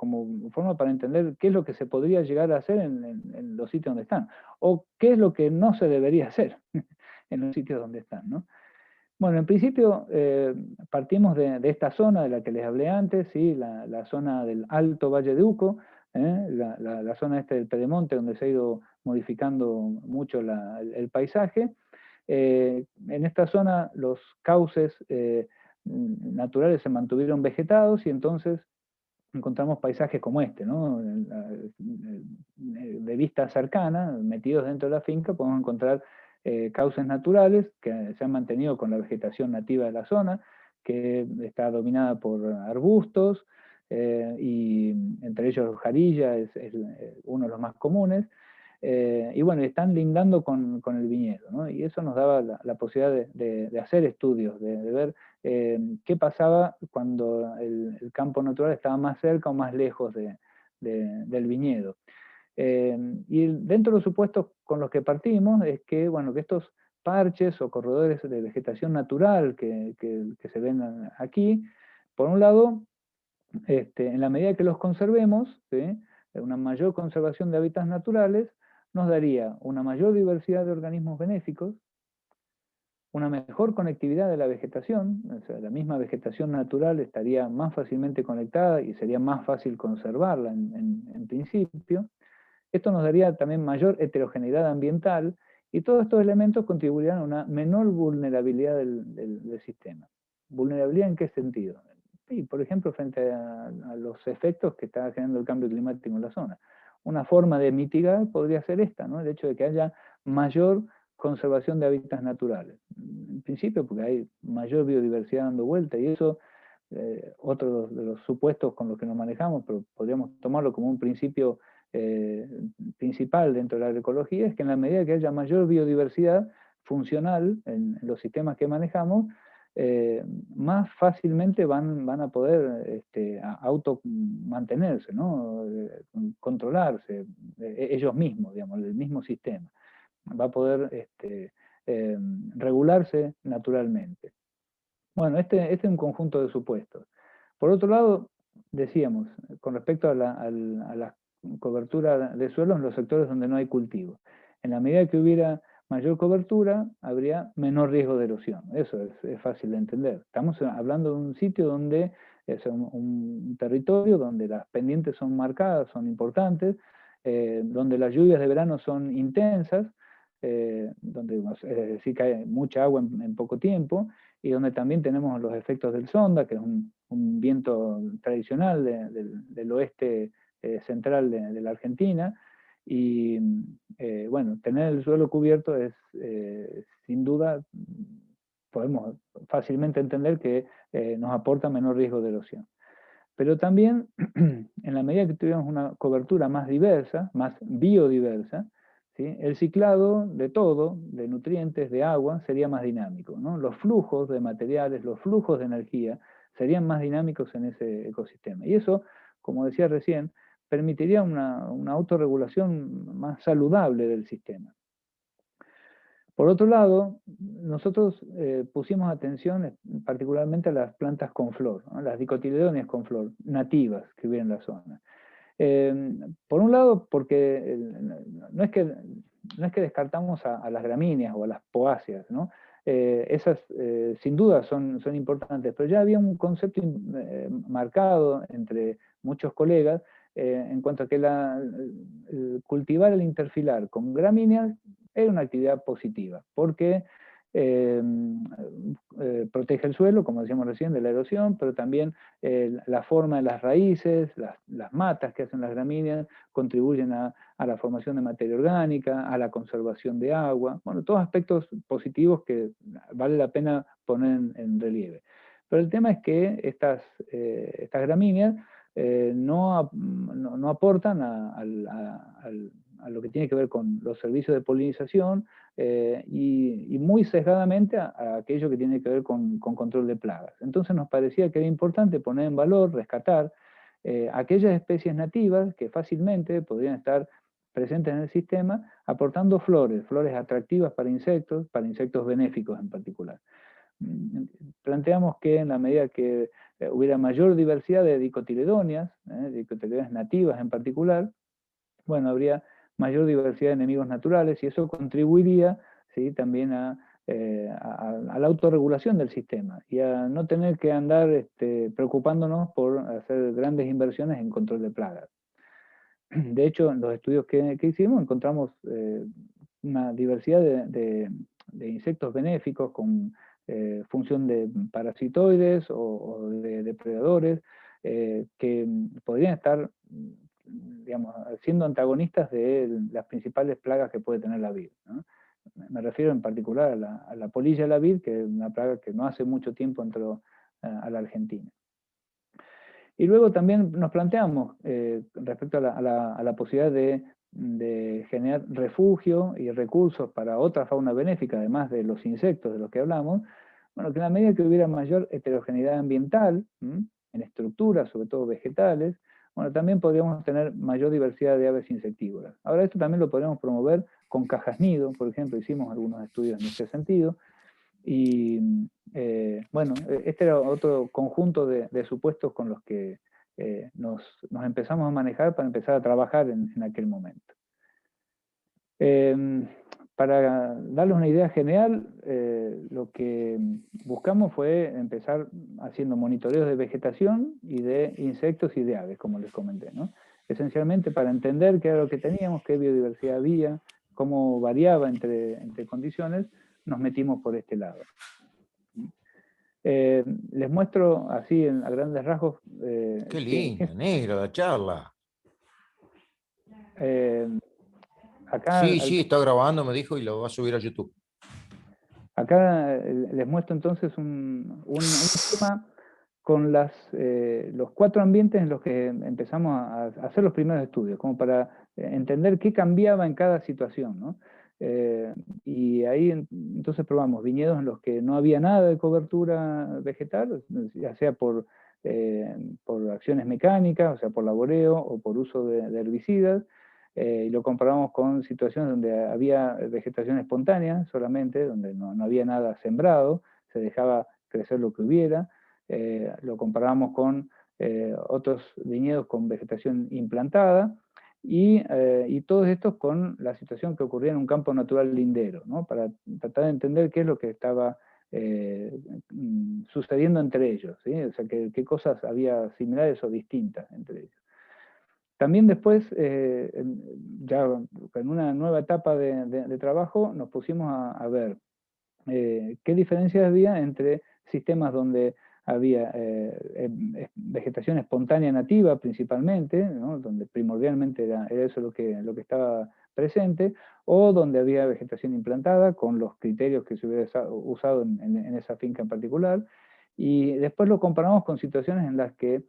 forma para entender qué es lo que se podría llegar a hacer en los sitios donde están, o qué es lo que no se debería hacer en los sitios donde están, ¿no? Bueno, en principio partimos de esta zona de la que les hablé antes, ¿sí? La zona del Alto Valle de Uco, la zona del Pedemonte, donde se ha ido modificando mucho el paisaje. En esta zona los cauces naturales se mantuvieron vegetados y entonces encontramos paisajes como este, ¿no? De vista cercana, metidos dentro de la finca, podemos encontrar cauces naturales que se han mantenido con la vegetación nativa de la zona, que está dominada por arbustos, y entre ellos jarilla es uno de los más comunes, y bueno, están lindando con el viñedo, ¿no? Y eso nos daba la posibilidad de hacer estudios, de ver qué pasaba cuando el campo natural estaba más cerca o más lejos del viñedo. Y dentro de los supuestos con los que partimos es que, bueno, que estos parches o corredores de vegetación natural que se ven aquí, por un lado, en la medida que los conservemos, ¿sí? Una mayor conservación de hábitats naturales nos daría una mayor diversidad de organismos benéficos, una mejor conectividad de la vegetación, o sea, la misma vegetación natural estaría más fácilmente conectada y sería más fácil conservarla en principio. Esto nos daría también mayor heterogeneidad ambiental y todos estos elementos contribuirían a una menor vulnerabilidad del sistema. ¿Vulnerabilidad en qué sentido? Sí, por ejemplo, frente a los efectos que está generando el cambio climático en la zona. Una forma de mitigar podría ser esta, ¿no? El hecho de que haya mayor conservación de hábitats naturales. En principio, porque hay mayor biodiversidad dando vuelta, y eso, otro de los supuestos con los que nos manejamos, pero podríamos tomarlo como un principio principal dentro de la agroecología, es que en la medida que haya mayor biodiversidad funcional en los sistemas que manejamos, más fácilmente van a poder auto mantenerse, ¿no? Controlarse ellos mismos, digamos, el mismo sistema. Va a poder regularse naturalmente. Bueno, este es un conjunto de supuestos. Por otro lado, decíamos, con respecto a la cobertura de suelos en los sectores donde no hay cultivo. En la medida que hubiera mayor cobertura, habría menor riesgo de erosión. Eso es fácil de entender. Estamos hablando de un sitio donde es un territorio donde las pendientes son marcadas, son importantes, donde las lluvias de verano son intensas, donde sí cae mucha agua en poco tiempo, y donde también tenemos los efectos del sonda, que es un viento tradicional del oeste central de la Argentina, y bueno, tener el suelo cubierto es, sin duda, podemos fácilmente entender que nos aporta menor riesgo de erosión. Pero también, en la medida que tuviéramos una cobertura más diversa, más biodiversa, ¿sí? El ciclado de todo, de nutrientes, de agua, sería más dinámico, ¿no? Los flujos de materiales, los flujos de energía, serían más dinámicos en ese ecosistema. Y eso, como decía recién, permitiría una autorregulación más saludable del sistema. Por otro lado, nosotros pusimos atención particularmente a las plantas con flor, ¿no? Las dicotiledóneas con flor, nativas que viven en la zona. Por un lado, porque no es que descartamos a las gramíneas o a las poáceas, ¿no? Esas sin duda son importantes, pero ya había un concepto marcado entre muchos colegas en cuanto a que cultivar el interfilar con gramíneas era una actividad positiva, porque protege el suelo, como decíamos recién, de la erosión, pero también la forma de las raíces, las matas que hacen las gramíneas, contribuyen a la formación de materia orgánica, a la conservación de agua, bueno, todos aspectos positivos que vale la pena poner en relieve. Pero el tema es que estas gramíneas no aportan a lo que tiene que ver con los servicios de polinización, y muy sesgadamente a aquello que tiene que ver con control de plagas. Entonces nos parecía que era importante poner en valor, rescatar aquellas especies nativas que fácilmente podrían estar presentes en el sistema, aportando flores atractivas para insectos benéficos en particular. Planteamos que en la medida que hubiera mayor diversidad de dicotiledonias nativas en particular, bueno, habría mayor diversidad de enemigos naturales y eso contribuiría, ¿sí?, también a la autorregulación del sistema y a no tener que andar preocupándonos por hacer grandes inversiones en control de plagas. De hecho, en los estudios que hicimos encontramos una diversidad de insectos benéficos con función de parasitoides o de depredadores que podrían estar, digamos, siendo antagonistas de las principales plagas que puede tener la vid, ¿no? Me refiero en particular a la polilla de la vid, que es una plaga que no hace mucho tiempo entró a la Argentina. Y luego también nos planteamos respecto a la posibilidad de generar refugio y recursos para otra fauna benéfica, además de los insectos de los que hablamos, bueno, que en la medida que hubiera mayor heterogeneidad ambiental, en estructuras, sobre todo vegetales, bueno, también podríamos tener mayor diversidad de aves insectívoras. Ahora esto también lo podríamos promover con cajas nido, por ejemplo, hicimos algunos estudios en este sentido, y bueno, este era otro conjunto de supuestos con los que nos empezamos a manejar para empezar a trabajar en aquel momento. Para darles una idea general, lo que buscamos fue empezar haciendo monitoreos de vegetación y de insectos y de aves, como les comenté, ¿no? Esencialmente para entender qué era lo que teníamos, qué biodiversidad había, cómo variaba entre condiciones, nos metimos por este lado. Les muestro así a grandes rasgos. Qué linda, negro, la charla. Acá, Sí, está grabando, me dijo, y lo va a subir a YouTube. Acá les muestro entonces un esquema con los 4 ambientes en los que empezamos a hacer los primeros estudios, como para entender qué cambiaba en cada situación, ¿no? Y ahí entonces probamos viñedos en los que no había nada de cobertura vegetal, ya sea por acciones mecánicas, o sea, por laboreo o por uso de herbicidas, y lo comparamos con situaciones donde había vegetación espontánea solamente, donde no había nada sembrado, se dejaba crecer lo que hubiera. Lo comparamos con otros viñedos con vegetación implantada, y todos estos con la situación que ocurría en un campo natural lindero, ¿no? Para tratar de entender qué es lo que estaba sucediendo entre ellos, ¿sí? O sea, qué cosas había similares o distintas entre ellos. También después, ya en una nueva etapa de trabajo, nos pusimos a ver qué diferencias había entre sistemas donde había vegetación espontánea nativa principalmente, ¿no? Donde primordialmente era eso lo que estaba presente, o donde había vegetación implantada con los criterios que se hubiera usado en esa finca en particular, y después lo comparamos con situaciones en las que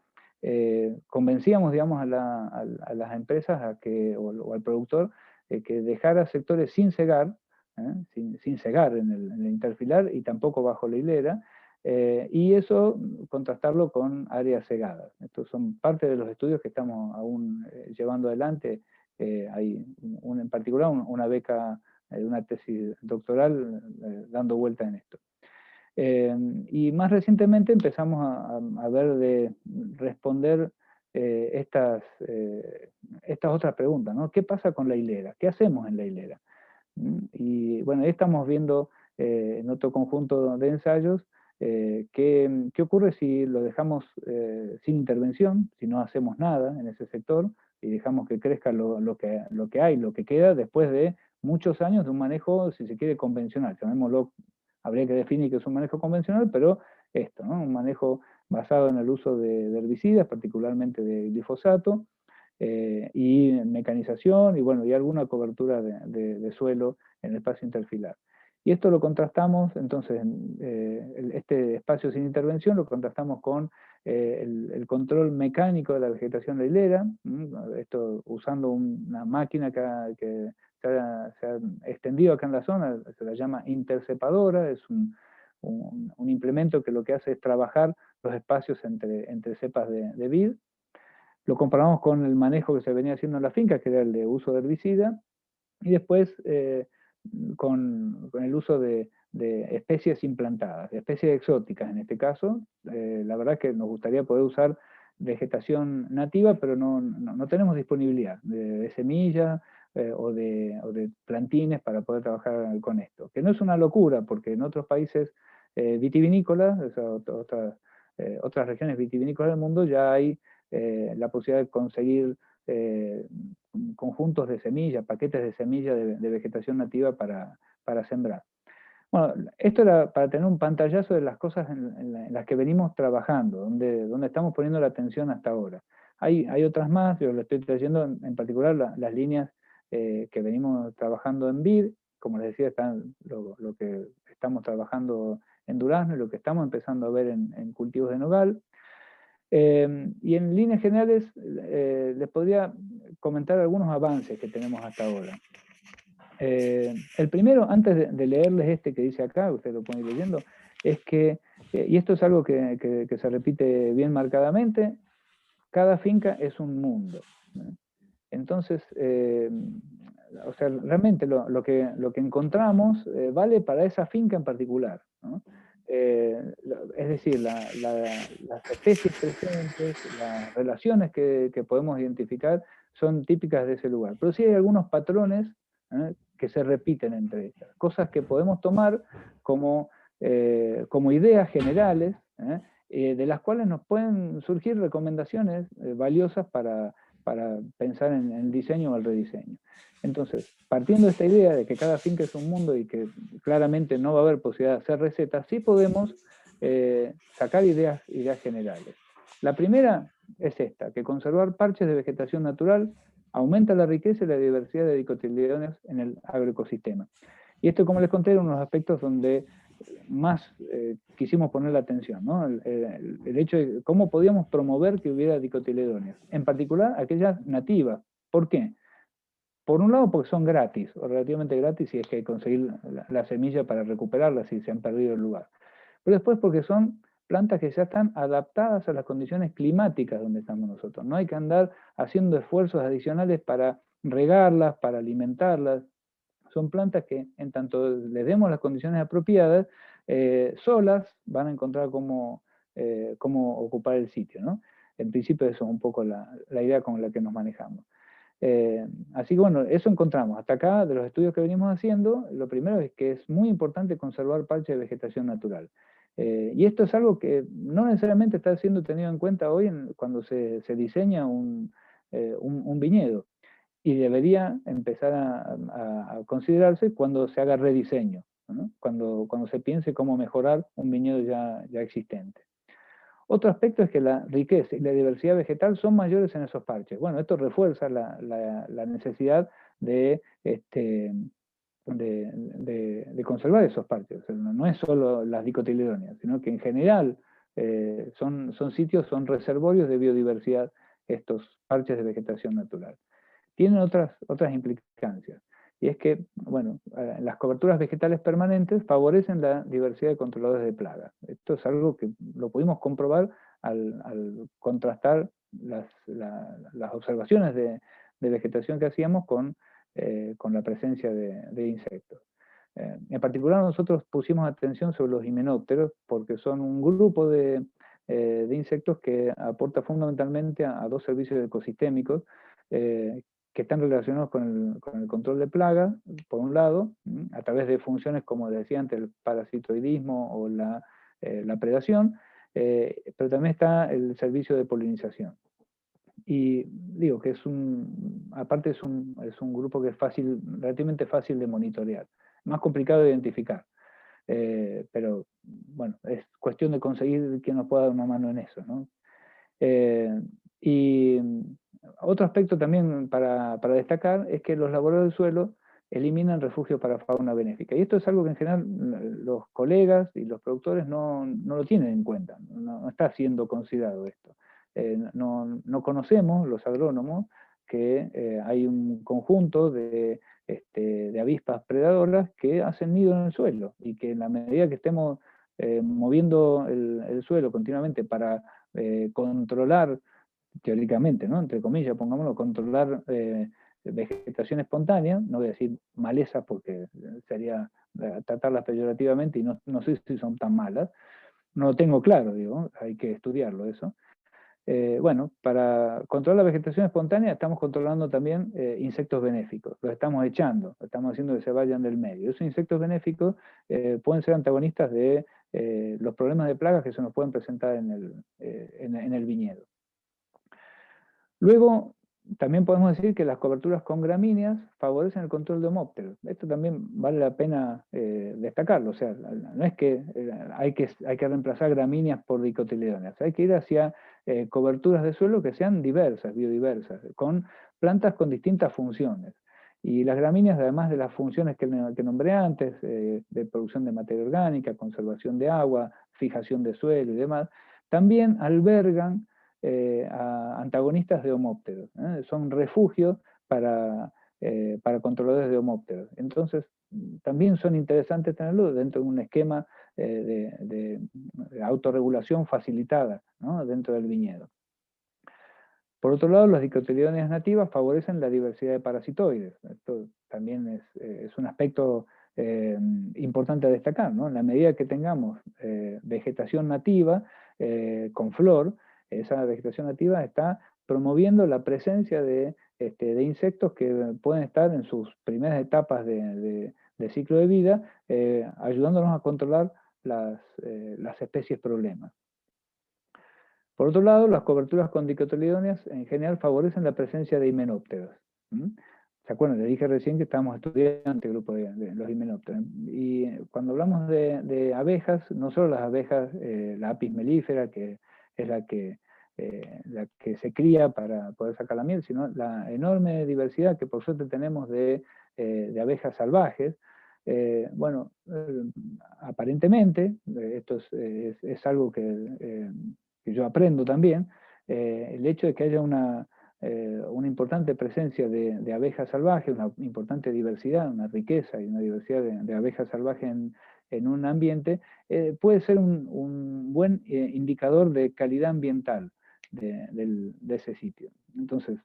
convencíamos, digamos, a las empresas o al productor que dejara sectores sin cegar, sin cegar en el interfilar y tampoco bajo la hilera, y eso contrastarlo con áreas cegadas. Estos son parte de los estudios que estamos aún llevando adelante. Hay en particular una beca, una tesis doctoral dando vuelta en esto. Y más recientemente empezamos a ver de responder estas otras preguntas, ¿no? ¿Qué pasa con la hilera? ¿Qué hacemos en la hilera? Y bueno, ahí estamos viendo en otro conjunto de ensayos qué ocurre si lo dejamos sin intervención, si no hacemos nada en ese sector y dejamos que crezca lo que hay, lo que queda después de muchos años de un manejo, si se quiere, convencional. Llamémoslo, habría que definir qué es un manejo convencional, pero esto, ¿no? Un manejo basado en el uso de herbicidas, particularmente de glifosato, y mecanización, y bueno, y alguna cobertura de suelo en el espacio interfilar. Y esto lo contrastamos, entonces, este espacio sin intervención lo contrastamos con el control mecánico de la vegetación de hilera, esto usando una máquina que se ha extendido acá en la zona, se la llama intercepadora, es un implemento que lo que hace es trabajar los espacios entre cepas de vid. Lo comparamos con el manejo que se venía haciendo en la finca, que era el de uso de herbicida, y después con el uso de especies implantadas, especies exóticas en este caso. La verdad es que nos gustaría poder usar vegetación nativa, pero no tenemos disponibilidad de semillas o de plantines para poder trabajar con esto. Que no es una locura, porque en otros países vitivinícolas, o sea, otras regiones vitivinícolas del mundo, ya hay la posibilidad de conseguir conjuntos de semillas, paquetes de semillas de vegetación nativa para sembrar. Bueno, esto era para tener un pantallazo de las cosas en las que venimos trabajando, donde estamos poniendo la atención hasta ahora. Hay otras más, yo lo estoy trayendo en particular las líneas que venimos trabajando en BID, como les decía, están lo que estamos trabajando en durazno y lo que estamos empezando a ver en cultivos de nogal. Y en líneas generales les podría comentar algunos avances que tenemos hasta ahora. El primero, antes de leerles este que dice acá, ustedes lo pueden ir leyendo, es que, y esto es algo que se repite bien marcadamente, cada finca es un mundo. Entonces, o sea, realmente lo que encontramos vale para esa finca en particular, ¿no? Es decir, las especies presentes, las relaciones que podemos identificar son típicas de ese lugar. Pero sí hay algunos patrones que se repiten entre ellas, cosas que podemos tomar como ideas generales, de las cuales nos pueden surgir recomendaciones valiosas para pensar en el diseño o el rediseño. Entonces, partiendo de esta idea de que cada finca es un mundo y que claramente no va a haber posibilidad de hacer recetas, sí podemos sacar ideas generales. La primera es esta, que conservar parches de vegetación natural aumenta la riqueza y la diversidad de dicotiledóneos en el agroecosistema. Y esto, como les conté, era uno de los aspectos donde más quisimos poner la atención, ¿no? El hecho de cómo podíamos promover que hubiera dicotiledóneas, en particular aquellas nativas. ¿Por qué? Por un lado porque son gratis, o relativamente gratis, y es que hay que conseguir la semilla para recuperarlas si se han perdido el lugar. Pero después porque son plantas que ya están adaptadas a las condiciones climáticas donde estamos nosotros. No hay que andar haciendo esfuerzos adicionales para regarlas, para alimentarlas. Son plantas que, en tanto les demos las condiciones apropiadas, solas van a encontrar cómo ocupar el sitio, ¿no? En principio eso es un poco la idea con la que nos manejamos. Así que bueno, eso encontramos. Hasta acá, de los estudios que venimos haciendo, lo primero es que es muy importante conservar parches de vegetación natural. Y esto es algo que no necesariamente está siendo tenido en cuenta hoy cuando se diseña un viñedo. Y debería empezar a considerarse cuando se haga rediseño, ¿no? Cuando se piense cómo mejorar un viñedo ya existente. Otro aspecto es que la riqueza y la diversidad vegetal son mayores en esos parches. Bueno, esto refuerza la necesidad de conservar esos parches. O sea, no es solo las dicotiledóneas, sino que en general son sitios, son reservorios de biodiversidad estos parches de vegetación natural. Tienen otras implicancias. Y es que, bueno, las coberturas vegetales permanentes favorecen la diversidad de controladores de plagas. Esto es algo que lo pudimos comprobar al contrastar las observaciones de vegetación que hacíamos con la presencia de insectos. En particular nosotros pusimos atención sobre los himenópteros porque son un grupo de insectos que aporta fundamentalmente a dos servicios ecosistémicos que están relacionados con el control de plagas, por un lado, a través de funciones como decía antes, el parasitoidismo o la predación, pero también está el servicio de polinización. Y digo que aparte es un grupo que es relativamente fácil de monitorear, más complicado de identificar. Pero bueno, es cuestión de conseguir quien nos pueda dar una mano en eso, ¿no? Y otro aspecto también para destacar es que los laboradores del suelo eliminan refugios para fauna benéfica. Y esto es algo que en general los colegas y los productores no lo tienen en cuenta, no está siendo considerado esto. No conocemos, los agrónomos, que hay un conjunto de avispas predadoras que hacen nido en el suelo y que en la medida que estemos moviendo el suelo continuamente para controlar teóricamente, ¿no? Entre comillas, pongámoslo, controlar vegetación espontánea, no voy a decir malezas porque sería tratarlas peyorativamente y no sé si son tan malas, no lo tengo claro, digo, hay que estudiarlo eso. Bueno, para controlar la vegetación espontánea estamos controlando también insectos benéficos, los estamos echando, estamos haciendo que se vayan del medio. Esos insectos benéficos pueden ser antagonistas de los problemas de plagas que se nos pueden presentar en el viñedo. Luego, también podemos decir que las coberturas con gramíneas favorecen el control de homópteros. Esto también vale la pena destacarlo. O sea, no es que hay que reemplazar gramíneas por dicotiledóneas. Hay que ir hacia coberturas de suelo que sean diversas, biodiversas, con plantas con distintas funciones. Y las gramíneas, además de las funciones que nombré antes, de producción de materia orgánica, conservación de agua, fijación de suelo y demás, también albergan a antagonistas de homópteros. Son refugios para controladores de homópteros. Entonces, también son interesantes tenerlo dentro de un esquema de autorregulación facilitada, ¿no? Dentro del viñedo. Por otro lado, las dicotiledóneas nativas favorecen la diversidad de parasitoides. Esto también es un aspecto importante a destacar, ¿no? En la medida que tengamos vegetación nativa con flor, esa vegetación nativa está promoviendo la presencia de insectos que pueden estar en sus primeras etapas de ciclo de vida, ayudándonos a controlar las especies problemas. Por otro lado, las coberturas con dicotiledóneas en general favorecen la presencia de himenópteros. ¿Se acuerdan? Les dije recién que estábamos estudiando el grupo de los himenópteros. Y cuando hablamos de abejas, no solo las abejas, la apis melífera, que es la que se cría para poder sacar la miel, sino la enorme diversidad que por suerte tenemos de abejas salvajes. Bueno, aparentemente, esto es algo que yo aprendo también, el hecho de que haya una importante presencia de abejas salvajes, una importante diversidad, una riqueza y una diversidad de abejas salvajes en un ambiente, puede ser un buen indicador de calidad ambiental de ese sitio. Entonces,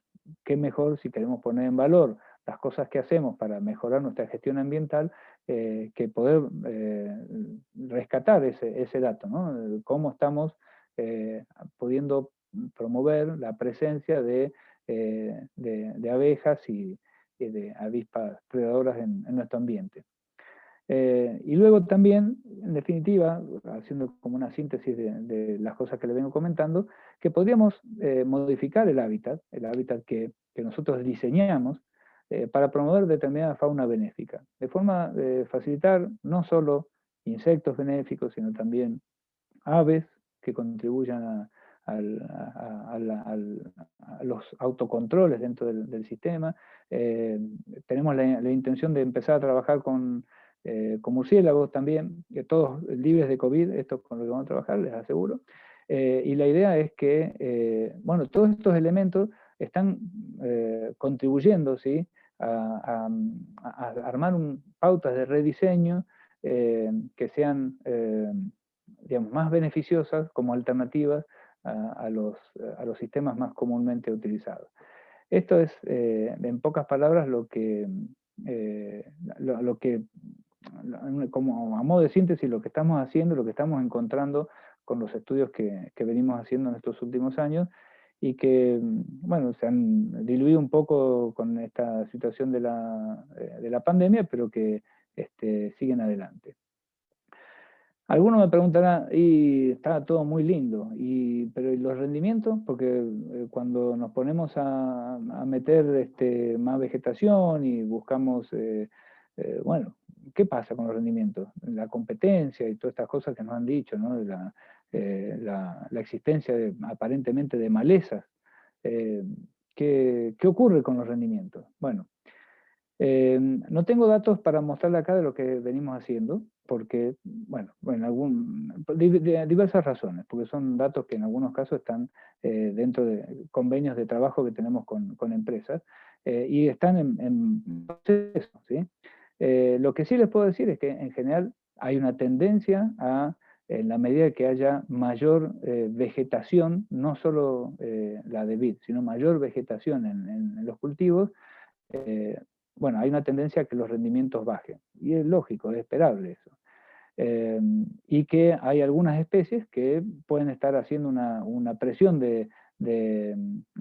qué mejor si queremos poner en valor las cosas que hacemos para mejorar nuestra gestión ambiental, que poder rescatar ese dato, ¿no? Cómo estamos pudiendo promover la presencia de abejas y de avispas predadoras en nuestro ambiente. Y luego también, en definitiva, haciendo como una síntesis de las cosas que le vengo comentando, que podríamos modificar el hábitat que nosotros diseñamos para promover determinada fauna benéfica, de forma de facilitar no solo insectos benéficos, sino también aves que contribuyan a los autocontroles dentro del sistema. Tenemos la intención de empezar a trabajar con murciélagos también, que todos libres de COVID, esto es con lo que vamos a trabajar, les aseguro. Y la idea es que, bueno, todos estos elementos están contribuyendo, ¿sí?, a armar pautas de rediseño que sean digamos, más beneficiosas como alternativas a los sistemas más comúnmente utilizados. Esto es, en pocas palabras, lo que como a modo de síntesis, lo que estamos haciendo, lo que estamos encontrando con los estudios que venimos haciendo en estos últimos años y que, bueno, se han diluido un poco con esta situación de la pandemia, pero que siguen adelante. Algunos me preguntarán, y está todo muy lindo, pero ¿y los rendimientos? Porque cuando nos ponemos a meter más vegetación y buscamos, bueno, ¿qué pasa con los rendimientos? La competencia y todas estas cosas que nos han dicho, ¿no? La existencia aparentemente de malezas. ¿Qué ocurre con los rendimientos? Bueno, no tengo datos para mostrarle acá de lo que venimos haciendo, porque, bueno, diversas razones, porque son datos que en algunos casos están dentro de convenios de trabajo que tenemos con empresas, y están en proceso, ¿sí? Lo que sí les puedo decir es que en general hay una tendencia a en la medida que haya mayor vegetación, no solo la de vid, sino mayor vegetación en los cultivos, bueno, hay una tendencia a que los rendimientos bajen. Y es lógico, es esperable eso. Y que hay algunas especies que pueden estar haciendo una presión de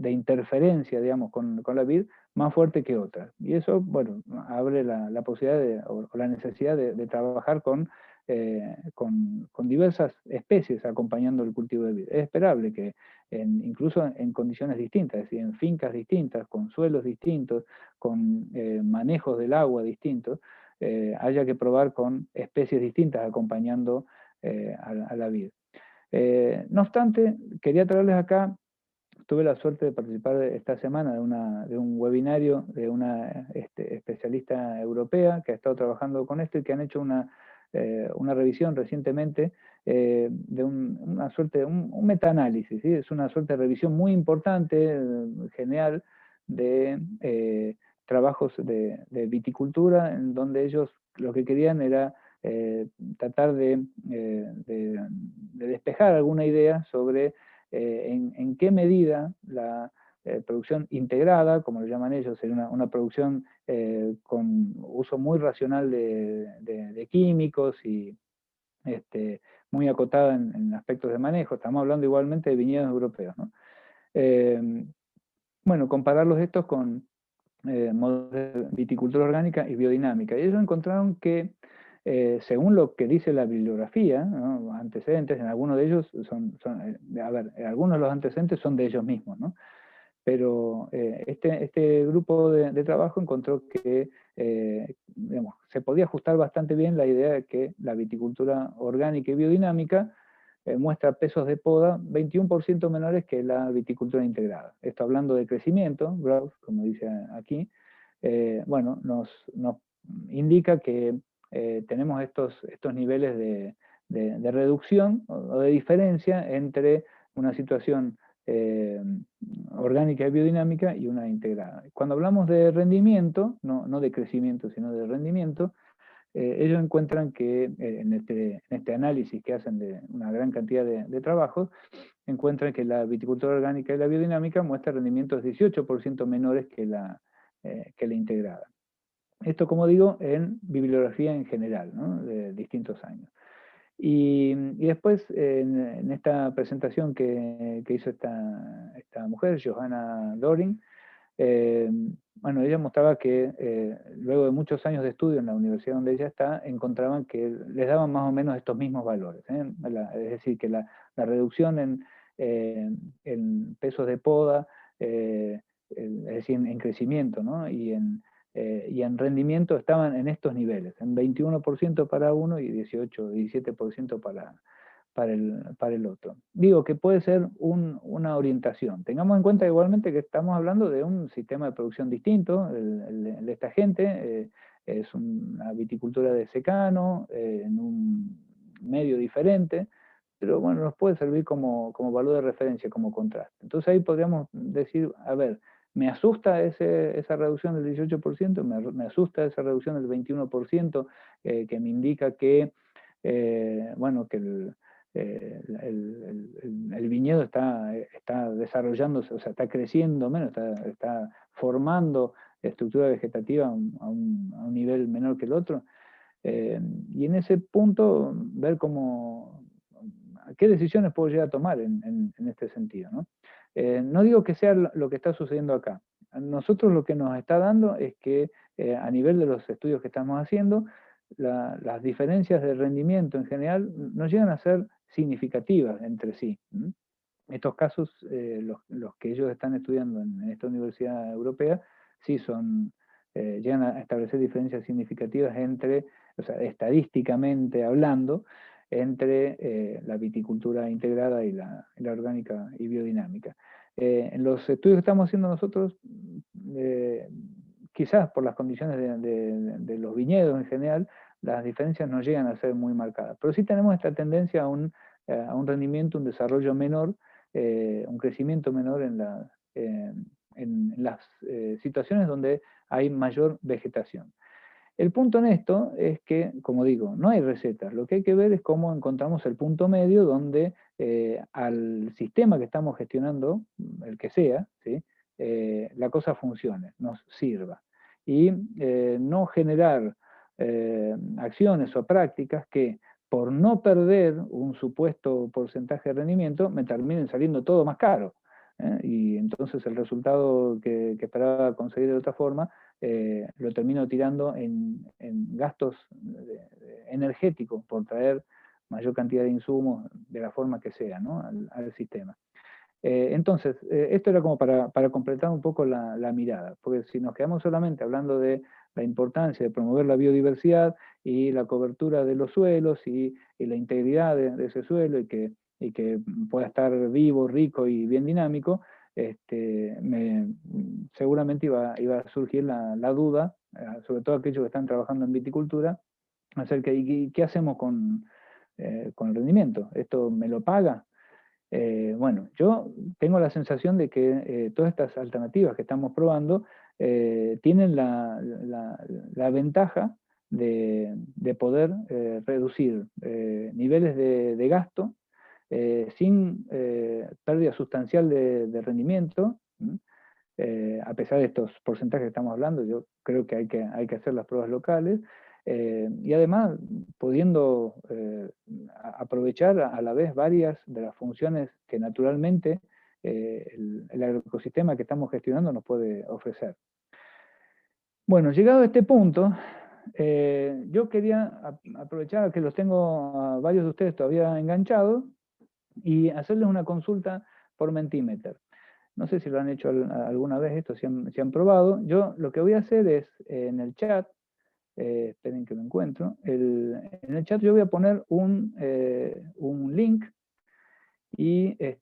interferencia, digamos, con la vid más fuerte que otras. Y eso, bueno, abre la posibilidad o la necesidad de trabajar con diversas especies acompañando el cultivo de vid. Es esperable que incluso en condiciones distintas, es decir, en fincas distintas, con suelos distintos, con manejos del agua distintos, haya que probar con especies distintas acompañando a la vid. No obstante, quería traerles acá, tuve la suerte de participar esta semana de un webinario de una especialista europea que ha estado trabajando con esto y que han hecho una revisión recientemente de una suerte, un metaanálisis, ¿sí? Es una suerte de revisión muy importante, genial, de trabajos de viticultura, en donde ellos lo que querían era tratar de despejar alguna idea sobre en qué medida la producción integrada, como lo llaman ellos, sería una producción con uso muy racional de químicos y muy acotada en aspectos de manejo. Estamos hablando igualmente de viñedos europeos, ¿no? Bueno, compararlos estos con modelos de viticultura orgánica y biodinámica. Y ellos encontraron que, según lo que dice la bibliografía, ¿no? Antecedentes, en algunos de ellos algunos de los antecedentes son de ellos mismos, ¿no? Pero este grupo de trabajo encontró que digamos, se podía ajustar bastante bien la idea de que la viticultura orgánica y biodinámica muestra pesos de poda 21% menores que la viticultura integrada. Esto hablando de crecimiento, growth, como dice aquí, bueno, nos indica que tenemos estos niveles de reducción o de diferencia entre una situación orgánica y biodinámica y una integrada. Cuando hablamos de rendimiento, no de crecimiento, sino de rendimiento, ellos encuentran que en este análisis que hacen de una gran cantidad de trabajos, encuentran que la viticultura orgánica y la biodinámica muestran rendimientos 18% menores que la integrada. Esto, como digo, en bibliografía en general, ¿no? De distintos años. Y después, en esta presentación que hizo esta mujer, Johanna Doring, bueno, ella mostraba que luego de muchos años de estudio en la universidad donde ella está, encontraban que les daban más o menos estos mismos valores. Es decir, que la reducción en pesos de poda, es decir, en crecimiento, ¿no? y en rendimiento estaban en estos niveles, en 21% para uno y 18, 17% para el otro. Digo que puede ser una orientación. Tengamos en cuenta igualmente que estamos hablando de un sistema de producción distinto, el de esta gente, es una viticultura de secano, en un medio diferente, pero bueno, nos puede servir como valor de referencia, como contraste. Entonces ahí podríamos decir, a ver, me asusta esa reducción del 18%, me asusta esa reducción del 21%, que me indica que, bueno, que el viñedo está desarrollándose, o sea, está creciendo menos, está formando estructura vegetativa a un nivel menor que el otro. Y en ese punto, ver qué decisiones puedo llegar a tomar en este sentido, ¿no? No digo que sea lo que está sucediendo acá. Nosotros lo que nos está dando es que a nivel de los estudios que estamos haciendo, las diferencias de rendimiento en general no llegan a ser significativas entre sí. Estos casos, los que ellos están estudiando en esta universidad europea, sí llegan a establecer diferencias significativas entre, o sea, estadísticamente hablando, entre la viticultura integrada y la orgánica y biodinámica. En los estudios que estamos haciendo nosotros, quizás por las condiciones de los viñedos en general, las diferencias no llegan a ser muy marcadas, pero sí tenemos esta tendencia a un rendimiento, un desarrollo menor, un crecimiento menor en las situaciones donde hay mayor vegetación. El punto en esto es que, como digo, no hay recetas. Lo que hay que ver es cómo encontramos el punto medio donde al sistema que estamos gestionando, el que sea, ¿sí? La cosa funcione, nos sirva. Y no generar acciones o prácticas que, por no perder un supuesto porcentaje de rendimiento, me terminen saliendo todo más caro. Y entonces el resultado que esperaba conseguir de otra forma lo termino tirando en gastos energéticos por traer mayor cantidad de insumos de la forma que sea, ¿no? al sistema. Entonces, esto era como para completar un poco la mirada, porque si nos quedamos solamente hablando de la importancia de promover la biodiversidad y la cobertura de los suelos y la integridad de ese suelo y que pueda estar vivo, rico y bien dinámico, seguramente iba a surgir la duda, sobre todo aquellos que están trabajando en viticultura, acerca de qué hacemos con el rendimiento. ¿Esto me lo paga? Bueno, yo tengo la sensación de que todas estas alternativas que estamos probando tienen la ventaja de poder reducir niveles de gasto sin pérdida sustancial de rendimiento. A pesar de estos porcentajes que estamos hablando, yo creo que hay que hacer las pruebas locales, y además pudiendo aprovechar a la vez varias de las funciones que naturalmente el agroecosistema que estamos gestionando nos puede ofrecer. Bueno, llegado a este punto, yo quería aprovechar que los tengo a varios de ustedes todavía enganchados y hacerles una consulta por Mentimeter. No sé si lo han hecho alguna vez esto, si han probado. Yo lo que voy a hacer es, en el chat, esperen que lo encuentro, en el chat yo voy a poner un link y les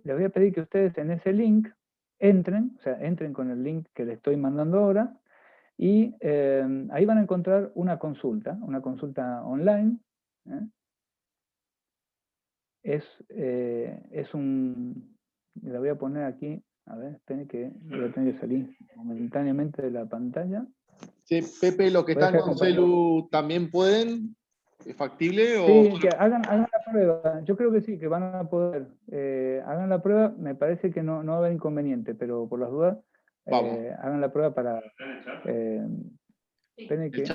voy a pedir que ustedes en ese link entren, o sea, entren con el link que les estoy mandando ahora, y ahí van a encontrar una consulta online. Es un... La voy a poner aquí, a ver, esperen que voy a tener que salir momentáneamente de la pantalla. Sí, Pepe, los que Voy a están dejar con compartir. celu también pueden. ¿Es factible? Sí, que hagan la prueba. Yo creo que sí, que van a poder. Hagan la prueba, me parece que no va a haber inconveniente, pero por las dudas, Vamos. hagan la prueba para... esperen que...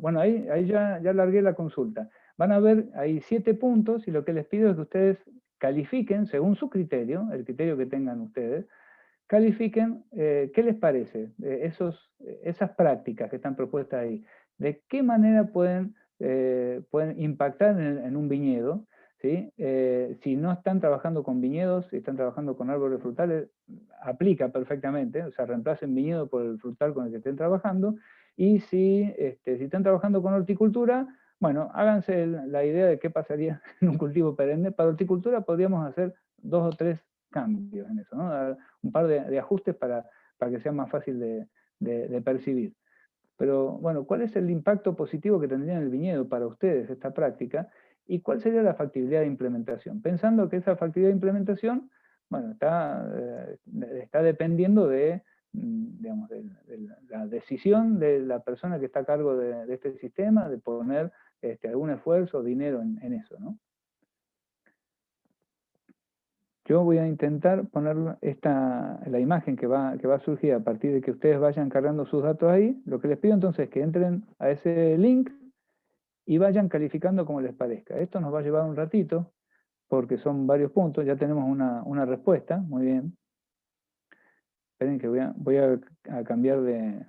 bueno, ahí ya largué la consulta. Van a ver, hay 7 puntos y lo que les pido es que ustedes califiquen según su criterio, el criterio que tengan ustedes, califiquen qué les parece, esas prácticas que están propuestas ahí, de qué manera pueden impactar en un viñedo, ¿sí? Si no están trabajando con viñedos, si están trabajando con árboles frutales, aplica perfectamente, o sea, reemplacen viñedo por el frutal con el que estén trabajando, y si están trabajando con horticultura, bueno, háganse la idea de qué pasaría en un cultivo perenne. Para horticultura podríamos hacer 2 o 3 cambios en eso, ¿no? Un par de ajustes para que sea más fácil de percibir. Pero bueno, ¿cuál es el impacto positivo que tendría en el viñedo para ustedes esta práctica? ¿Y cuál sería la factibilidad de implementación? Pensando que esa factibilidad de implementación, bueno, está dependiendo digamos, de la decisión de la persona que está a cargo de este sistema, de poner algún esfuerzo o dinero en eso, ¿no? Yo voy a intentar poner la imagen que va a surgir a partir de que ustedes vayan cargando sus datos ahí. Lo que les pido entonces es que entren a ese link y vayan calificando como les parezca. Esto nos va a llevar un ratito, porque son varios puntos. Ya tenemos una respuesta, muy bien. Esperen que voy a cambiar de...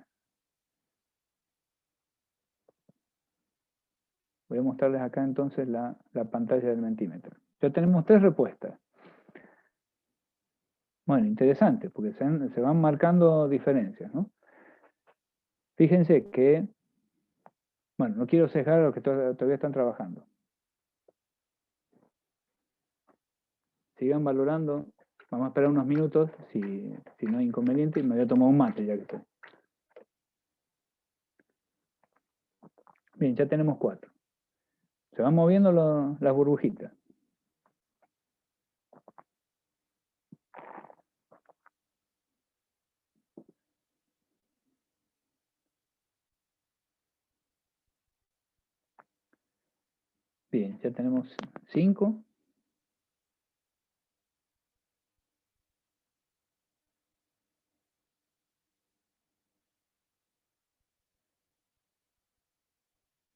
Voy a mostrarles acá entonces la pantalla del Mentimeter. Ya tenemos 3 respuestas. Bueno, interesante, porque se van marcando diferencias, ¿no? Fíjense que, bueno, no quiero cejar a los que todavía están trabajando. Sigan valorando. Vamos a esperar unos minutos, si no hay inconveniente, y me voy a tomar un mate ya que estoy. Bien, ya tenemos 4. Se van moviendo las burbujitas. Bien, ya tenemos 5.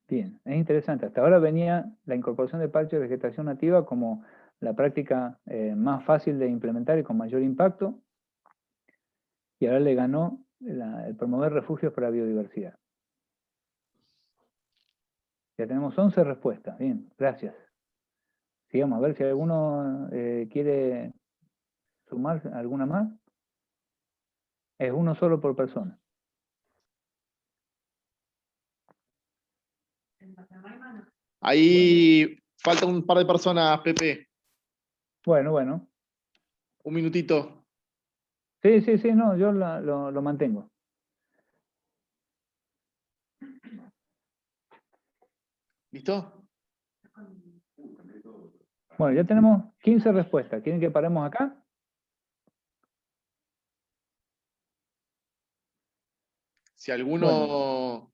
Bien, es interesante. Hasta ahora venía la incorporación de parches de vegetación nativa como la práctica más fácil de implementar y con mayor impacto, y ahora le ganó el promover refugios para la biodiversidad. Ya tenemos 11 respuestas. Bien, gracias. Sigamos a ver si alguno quiere sumar alguna más. Es uno solo por persona. Ahí falta un par de personas, Pepe. Bueno. Un minutito. Sí, no, yo lo mantengo. ¿Listo? Bueno, ya tenemos 15 respuestas. ¿Quieren que paremos acá? Si alguno...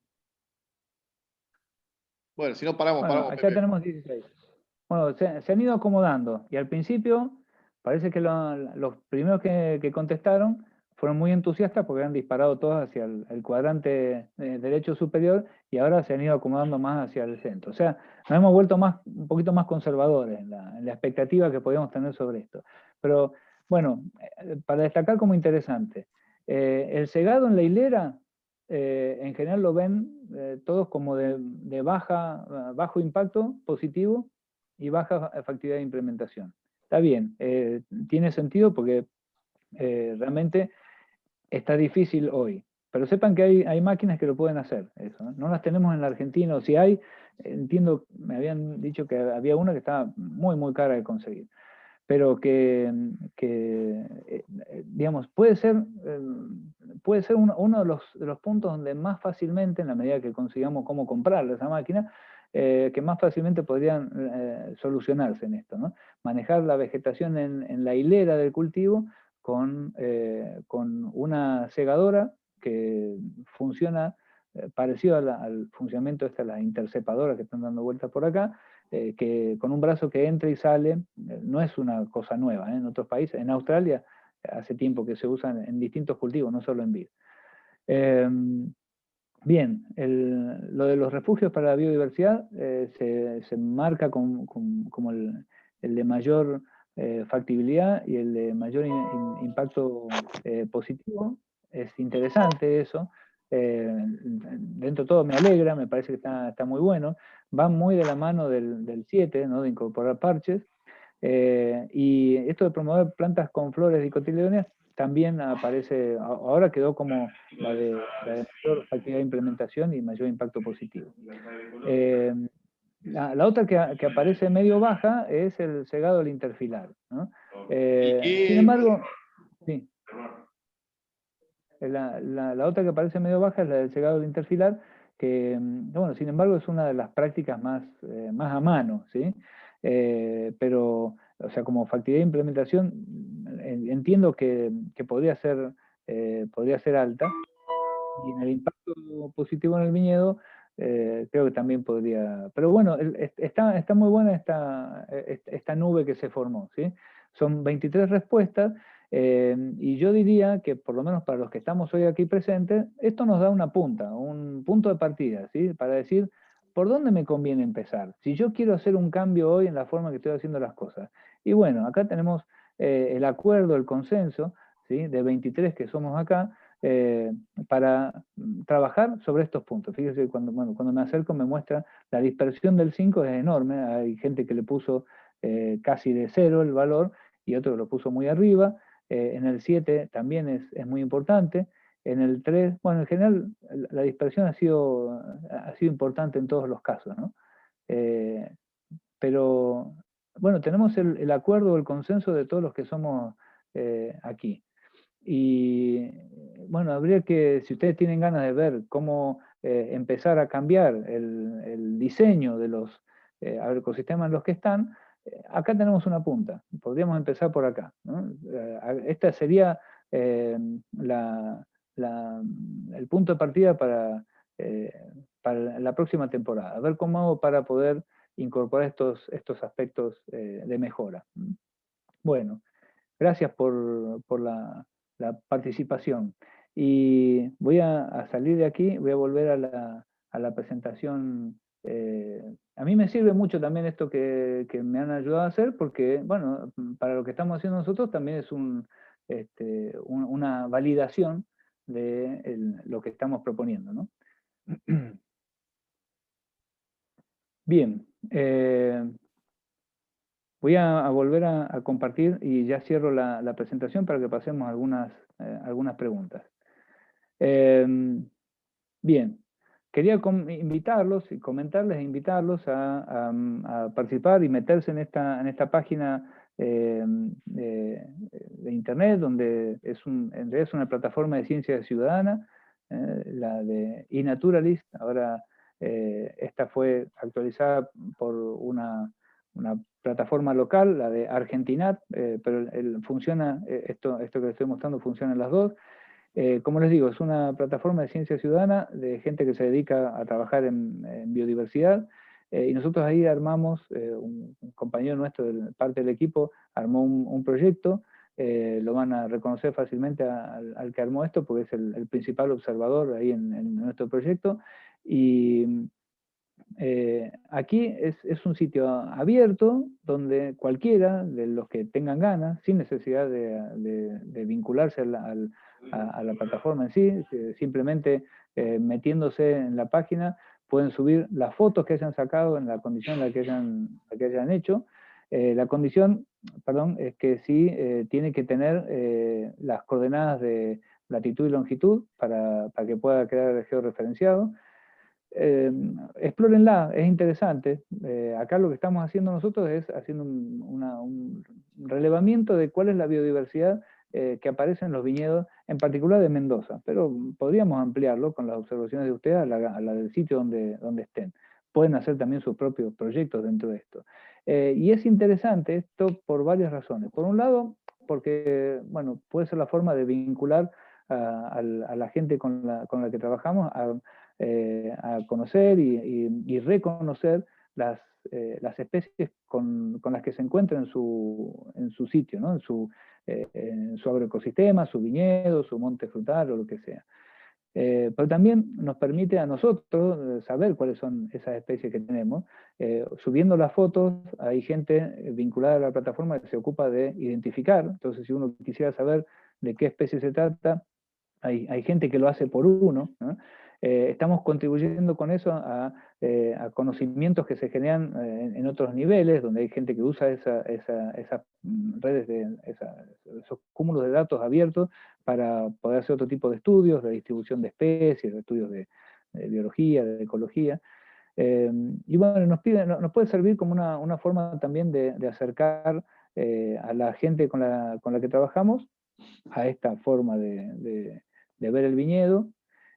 Bueno, si no paramos, Bueno, paramos, acá Pepe. tenemos 16. Bueno, se han ido acomodando y al principio parece que los primeros que contestaron fueron muy entusiastas porque han disparado todos hacia el cuadrante derecho superior y ahora se han ido acomodando más hacia el centro. O sea, nos hemos vuelto un poquito más conservadores en la expectativa que podíamos tener sobre esto. Pero bueno, para destacar como interesante, el cegado en la hilera en general lo ven todos como de bajo impacto positivo y baja factibilidad de implementación. Está bien, tiene sentido porque realmente está difícil hoy. Pero sepan que hay máquinas que lo pueden hacer, eso, ¿no? No las tenemos en la Argentina, o si hay, entiendo, me habían dicho que había una que estaba muy cara de conseguir, pero digamos, puede ser uno de los puntos donde más fácilmente, en la medida que consigamos cómo comprarla esa máquina, que más fácilmente podrían solucionarse en esto, ¿no? Manejar la vegetación en la hilera del cultivo con una segadora que funciona parecido al funcionamiento de las intercepadoras que están dando vueltas por acá, que con un brazo que entra y sale, no es una cosa nueva, en otros países. En Australia hace tiempo que se usan en distintos cultivos, no solo en vid. Bien, lo de los refugios para la biodiversidad se marca como el de mayor factibilidad y el de mayor impacto positivo. Es interesante eso. Dentro de todo me alegra, me parece que está muy bueno. Va muy de la mano del 7, ¿no? De incorporar parches. Y esto de promover plantas con flores dicotiledóneas también aparece, ahora quedó como la de mayor factibilidad de implementación y mayor impacto positivo. La otra que aparece medio baja es el cegado del interfilar, ¿no? Sin embargo, sí, la otra que aparece medio baja es la del cegado del interfilar, que, bueno, sin embargo es una de las prácticas más a mano, ¿sí? Pero, o sea, como factibilidad de implementación, entiendo que podría ser alta, y en el impacto positivo en el viñedo, creo que también podría, pero bueno, está muy buena esta nube que se formó, ¿sí? Son 23 respuestas, y yo diría que por lo menos para los que estamos hoy aquí presentes, esto nos da una punta, un punto de partida, ¿sí? Para decir, ¿por dónde me conviene empezar? Si yo quiero hacer un cambio hoy en la forma que estoy haciendo las cosas. Y bueno, acá tenemos el acuerdo, el consenso, ¿sí? De 23 que somos acá, para trabajar sobre estos puntos. Fíjese, cuando me acerco me muestra la dispersión del 5 es enorme, hay gente que le puso casi de 0 el valor y otro que lo puso muy arriba, en el 7 también es muy importante, en el 3, bueno, en general la dispersión ha sido importante en todos los casos, ¿no? Pero bueno, tenemos el acuerdo, el consenso de todos los que somos aquí. Y bueno, habría que, si ustedes tienen ganas de ver cómo empezar a cambiar el diseño de los agroecosistemas en los que están, acá tenemos una punta, podríamos empezar por acá, ¿no? Esta sería el punto de partida para la próxima temporada, a ver cómo hago para poder incorporar estos aspectos de mejora. Bueno, gracias por la participación. Y voy a salir de aquí, voy a volver a la presentación. A mí me sirve mucho también esto que me han ayudado a hacer, porque, bueno, para lo que estamos haciendo nosotros también es una validación de lo que estamos proponiendo, ¿no? Bien, voy a volver a compartir y ya cierro la presentación para que pasemos algunas preguntas. Bien, quería invitarlos y comentarles e invitarlos a participar y meterse en esta página de internet, donde en realidad es una plataforma de ciencia ciudadana, la de eNaturalist. Ahora esta fue actualizada por una plataforma local, la de Argentinat, pero funciona, esto que les estoy mostrando funciona en las dos. Como les digo, es una plataforma de ciencia ciudadana de gente que se dedica a trabajar en biodiversidad, y nosotros ahí armamos, un compañero nuestro, parte del equipo, armó un proyecto. Lo van a reconocer fácilmente al que armó esto, porque es el principal observador ahí en nuestro proyecto. Y aquí es un sitio abierto donde cualquiera de los que tengan ganas, sin necesidad de vincularse a la plataforma en sí, simplemente metiéndose en la página, pueden subir las fotos que hayan sacado en la condición en la que hayan hecho. La condición, perdón, es que sí tiene que tener las coordenadas de latitud y longitud para que pueda quedar georreferenciado. Explórenla, es interesante. Acá lo que estamos haciendo nosotros es haciendo un relevamiento de cuál es la biodiversidad que aparece en los viñedos, en particular de Mendoza, pero podríamos ampliarlo con las observaciones de ustedes a la del sitio donde estén. Pueden hacer también sus propios proyectos dentro de esto. Y es interesante esto por varias razones. Por un lado, porque, bueno, puede ser la forma de vincular a la gente con la que trabajamos a conocer y reconocer las especies con las que se encuentran en su sitio, ¿no? En su agroecosistema, su viñedo, su monte frutal o lo que sea. Pero también nos permite a nosotros saber cuáles son esas especies que tenemos. Subiendo las fotos, hay gente vinculada a la plataforma que se ocupa de identificar. Entonces, si uno quisiera saber de qué especie se trata, hay gente que lo hace por uno, ¿no? Estamos contribuyendo con eso a conocimientos que se generan en otros niveles, donde hay gente que usa esas redes, esos cúmulos de datos abiertos para poder hacer otro tipo de estudios, de distribución de especies, de estudios de biología, de ecología. Y bueno, nos puede servir como una forma también de acercar a la gente con la que trabajamos a esta forma de ver el viñedo,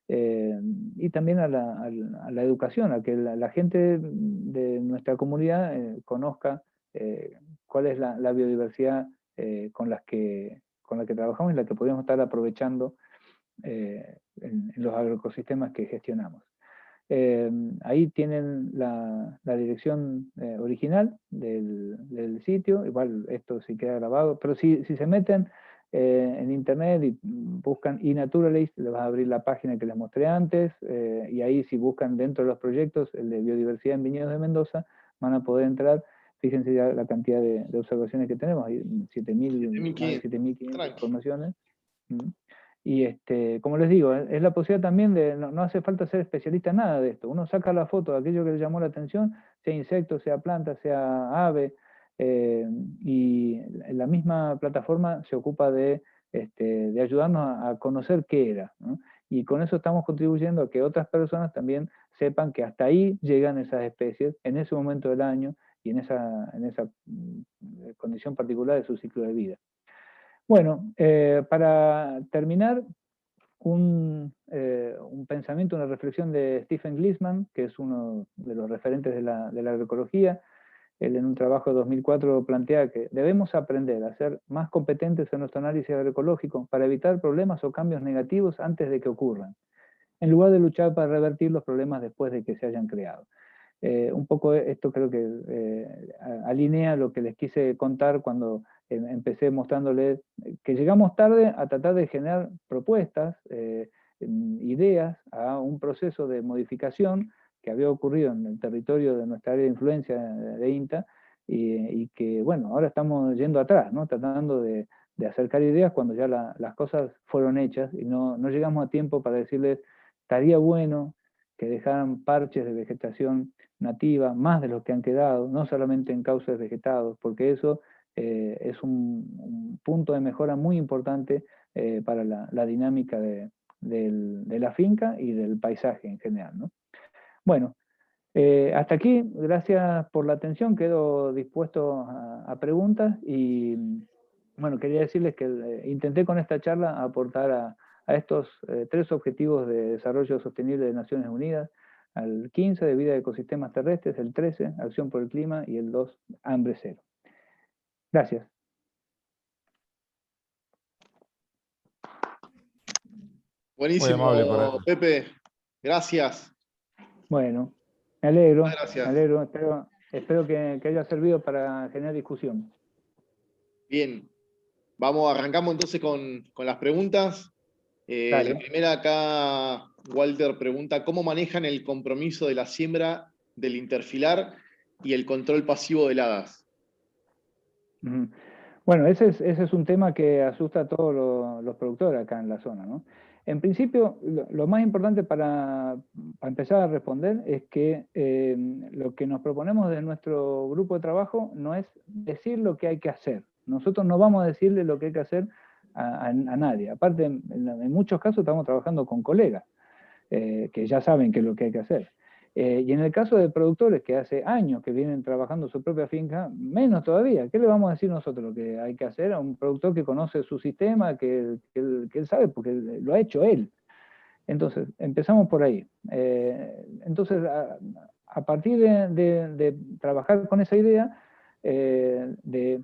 y también a la educación, a que la gente de nuestra comunidad conozca cuál es la biodiversidad con la que trabajamos y la que podemos estar aprovechando en los agroecosistemas que gestionamos. Ahí tienen la dirección original del sitio. Igual esto sí queda grabado, pero si se meten en internet y buscan eNaturalist, les va a abrir la página que les mostré antes, y ahí si buscan dentro de los proyectos el de biodiversidad en viñedos de Mendoza, van a poder entrar. Fíjense ya la cantidad de observaciones que tenemos, hay 7.500 informaciones. Y como les digo, es la posibilidad también de, no hace falta ser especialista en nada de esto. Uno saca la foto de aquello que le llamó la atención, sea insecto, sea planta, sea ave, y la misma plataforma se ocupa de ayudarnos a conocer qué era, ¿no? Y con eso estamos contribuyendo a que otras personas también sepan que hasta ahí llegan esas especies, en ese momento del año y en esa condición particular de su ciclo de vida. Bueno, para terminar, un pensamiento, una reflexión de Stephen Gliessman, que es uno de los referentes de la agroecología. Él en un trabajo de 2004 plantea que debemos aprender a ser más competentes en nuestro análisis agroecológico para evitar problemas o cambios negativos antes de que ocurran, en lugar de luchar para revertir los problemas después de que se hayan creado. un poco esto creo que alinea lo que les quise contar cuando empecé mostrándoles que llegamos tarde a tratar de generar propuestas, ideas a un proceso de modificación que había ocurrido en el territorio de nuestra área de influencia de INTA, y que, bueno, ahora estamos yendo atrás, ¿no? Tratando de acercar ideas cuando ya las cosas fueron hechas y no llegamos a tiempo para decirles, estaría bueno que dejaran parches de vegetación nativa, más de los que han quedado, no solamente en cauces vegetados, porque eso es un punto de mejora muy importante para la dinámica de la finca y del paisaje en general, ¿no? Bueno, hasta aquí, gracias por la atención, quedo dispuesto a preguntas y bueno, quería decirles que intenté con esta charla aportar a estos 3 objetivos de desarrollo sostenible de Naciones Unidas, al 15 de vida de ecosistemas terrestres, el 13, acción por el clima, y el 2, hambre cero. Gracias. Buenísimo, muy amable para... Pepe. Gracias. Bueno, me alegro. Gracias. Me alegro. Espero que haya servido para generar discusión. Bien. Arrancamos entonces con las preguntas. La primera acá, Walter pregunta, ¿cómo manejan el compromiso de la siembra del interfilar y el control pasivo de heladas? Bueno, ese es un tema que asusta a todos los productores acá en la zona, ¿no? En principio, lo más importante para empezar a responder es que lo que nos proponemos de nuestro grupo de trabajo no es decir lo que hay que hacer. Nosotros no vamos a decirle lo que hay que hacer a nadie. Aparte, en muchos casos estamos trabajando con colegas que ya saben qué es lo que hay que hacer. Y en el caso de productores que hace años que vienen trabajando su propia finca, menos todavía. ¿Qué le vamos a decir nosotros lo que hay que hacer a un productor que conoce su sistema, que él sabe porque lo ha hecho él? Entonces, empezamos por ahí. Entonces, a partir de trabajar con esa idea, de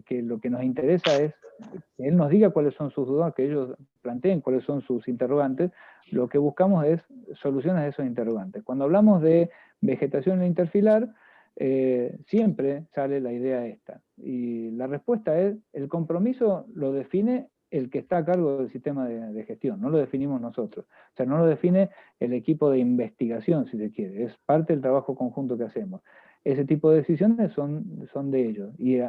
que lo que nos interesa es que él nos diga cuáles son sus dudas, que ellos planteen cuáles son sus interrogantes, lo que buscamos es soluciones a esos interrogantes. Cuando hablamos de vegetación interfilar, siempre sale la idea esta. Y la respuesta es, el compromiso lo define el que está a cargo del sistema de gestión, no lo definimos nosotros. O sea, no lo define el equipo de investigación, si se quiere, es parte del trabajo conjunto que hacemos. Ese tipo de decisiones son de ellos, y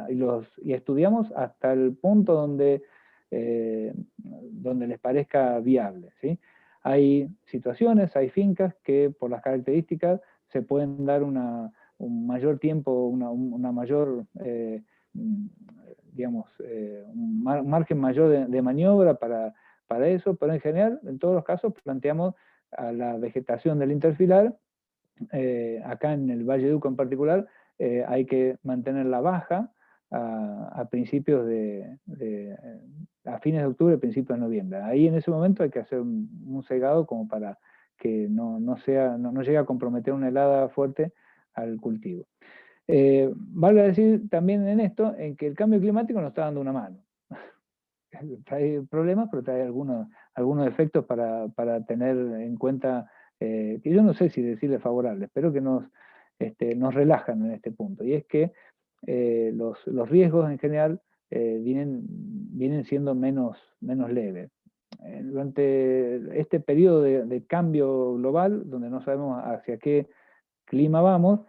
estudiamos hasta el punto donde les parezca viable, ¿sí? Hay situaciones, hay fincas que por las características se pueden dar un mayor tiempo, una mayor, digamos, un margen mayor de maniobra para eso, pero en general, en todos los casos, planteamos a la vegetación del interfilar, acá en el Valle de Uco en particular, hay que mantenerla baja a principios a fines de octubre, principios de noviembre. Ahí en ese momento hay que hacer un segado como para que no llegue a comprometer una helada fuerte al cultivo. Vale decir también en esto, en que el cambio climático nos está dando una mano. Trae problemas, pero trae algunos efectos para tener en cuenta, que yo no sé si decirle favorables, pero que nos relajan en este punto. Y es que los riesgos en general vienen siendo menos leves. Durante este periodo de cambio global, donde no sabemos hacia qué clima vamos,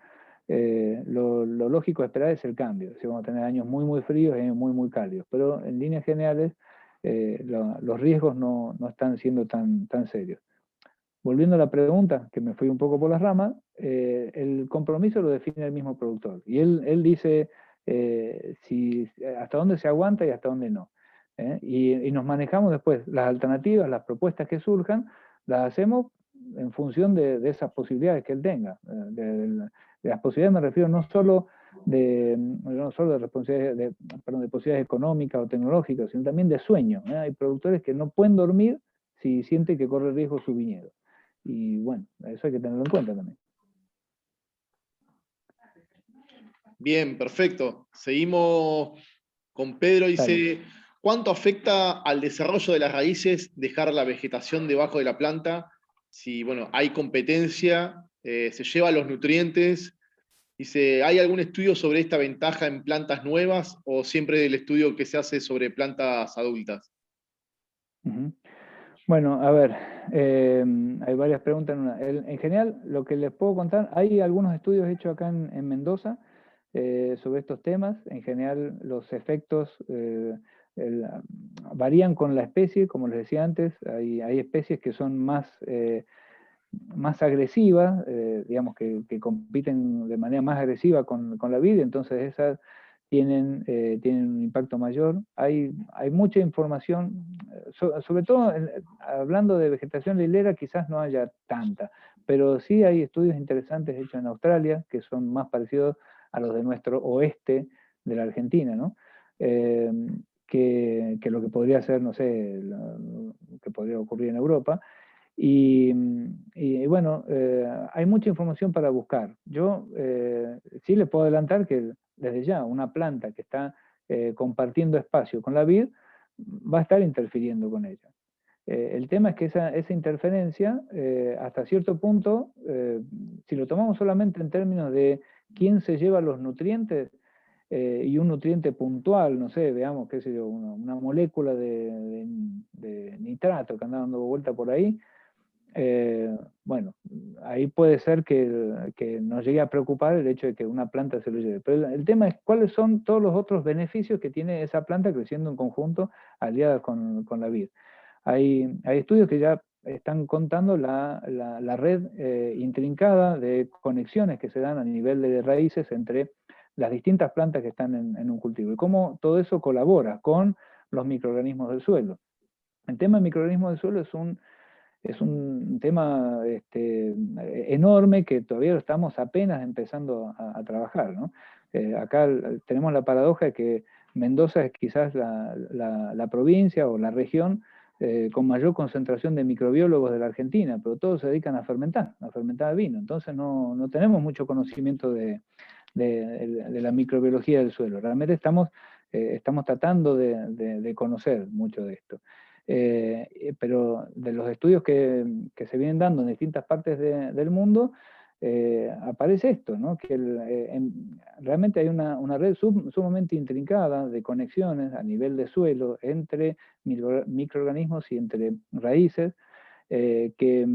lo lógico de esperar es el cambio. Si vamos a tener años muy, muy fríos y años muy, muy cálidos. Pero en líneas generales, los riesgos no están siendo tan serios. Volviendo a la pregunta, que me fui un poco por las ramas, el compromiso lo define el mismo productor. Y él dice hasta dónde se aguanta y hasta dónde no. Y nos manejamos después. Las alternativas, las propuestas que surjan, las hacemos en función de esas posibilidades que él tenga. De las posibilidades me refiero no solo de responsabilidades, de posibilidades económicas o tecnológicas, sino también de sueño. Hay productores que no pueden dormir si sienten que corre riesgo su viñedo. Y bueno, eso hay que tenerlo en cuenta también. Bien, perfecto. Seguimos con Pedro. Dice, ¿cuánto afecta al desarrollo de las raíces dejar la vegetación debajo de la planta? Si, bueno, hay competencia se lleva los nutrientes. Dice, ¿hay algún estudio sobre esta ventaja en plantas nuevas o siempre el estudio que se hace sobre plantas adultas? Bueno, a ver, hay varias preguntas en una. En general, lo que les puedo contar, hay algunos estudios hechos acá en Mendoza sobre estos temas. En general, los efectos varían con la especie, como les decía antes. Hay especies que son más agresivas, digamos, que compiten de manera más agresiva con la vid, entonces esas tienen un impacto mayor. Hay mucha información, sobre todo hablando de vegetación lilera, quizás no haya tanta, pero sí hay estudios interesantes hechos en Australia, que son más parecidos a los de nuestro oeste de la Argentina, ¿no? Que lo que podría ser, no sé, lo que podría ocurrir en Europa. Y bueno, hay mucha información para buscar. Yo sí le puedo adelantar que desde ya una planta que está compartiendo espacio con la vid va a estar interfiriendo con ella. El tema es que esa interferencia, hasta cierto punto, si lo tomamos solamente en términos de quién se lleva los nutrientes, y un nutriente puntual, no sé, veamos, qué sé yo, una molécula de nitrato que anda dando vuelta por ahí, bueno, ahí puede ser que nos llegue a preocupar el hecho de que una planta se lo lleve. Pero el tema es cuáles son todos los otros beneficios que tiene esa planta creciendo en conjunto, aliada con la vid. Hay estudios que ya están contando la red intrincada de conexiones que se dan a nivel de raíces entre las distintas plantas que están en un cultivo y cómo todo eso colabora con los microorganismos del suelo. El tema de microorganismos del suelo es un tema enorme que todavía lo estamos apenas empezando a trabajar, ¿no? Acá tenemos la paradoja de que Mendoza es quizás la provincia o la región con mayor concentración de microbiólogos de la Argentina, pero todos se dedican a fermentar vino, entonces no tenemos mucho conocimiento de la microbiología del suelo. Realmente estamos tratando de conocer mucho de esto. Pero de los estudios que se vienen dando en distintas partes del mundo, aparece esto, ¿no? Que realmente hay una red sumamente intrincada de conexiones a nivel de suelo entre microorganismos y entre raíces que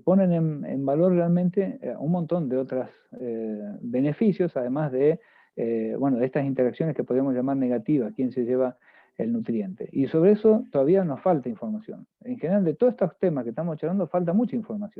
ponen en valor realmente un montón de otros beneficios, además de, bueno, de estas interacciones que podríamos llamar negativas, quién se lleva el nutriente. Y sobre eso todavía nos falta información. En general, de todos estos temas que estamos charlando, falta mucha información.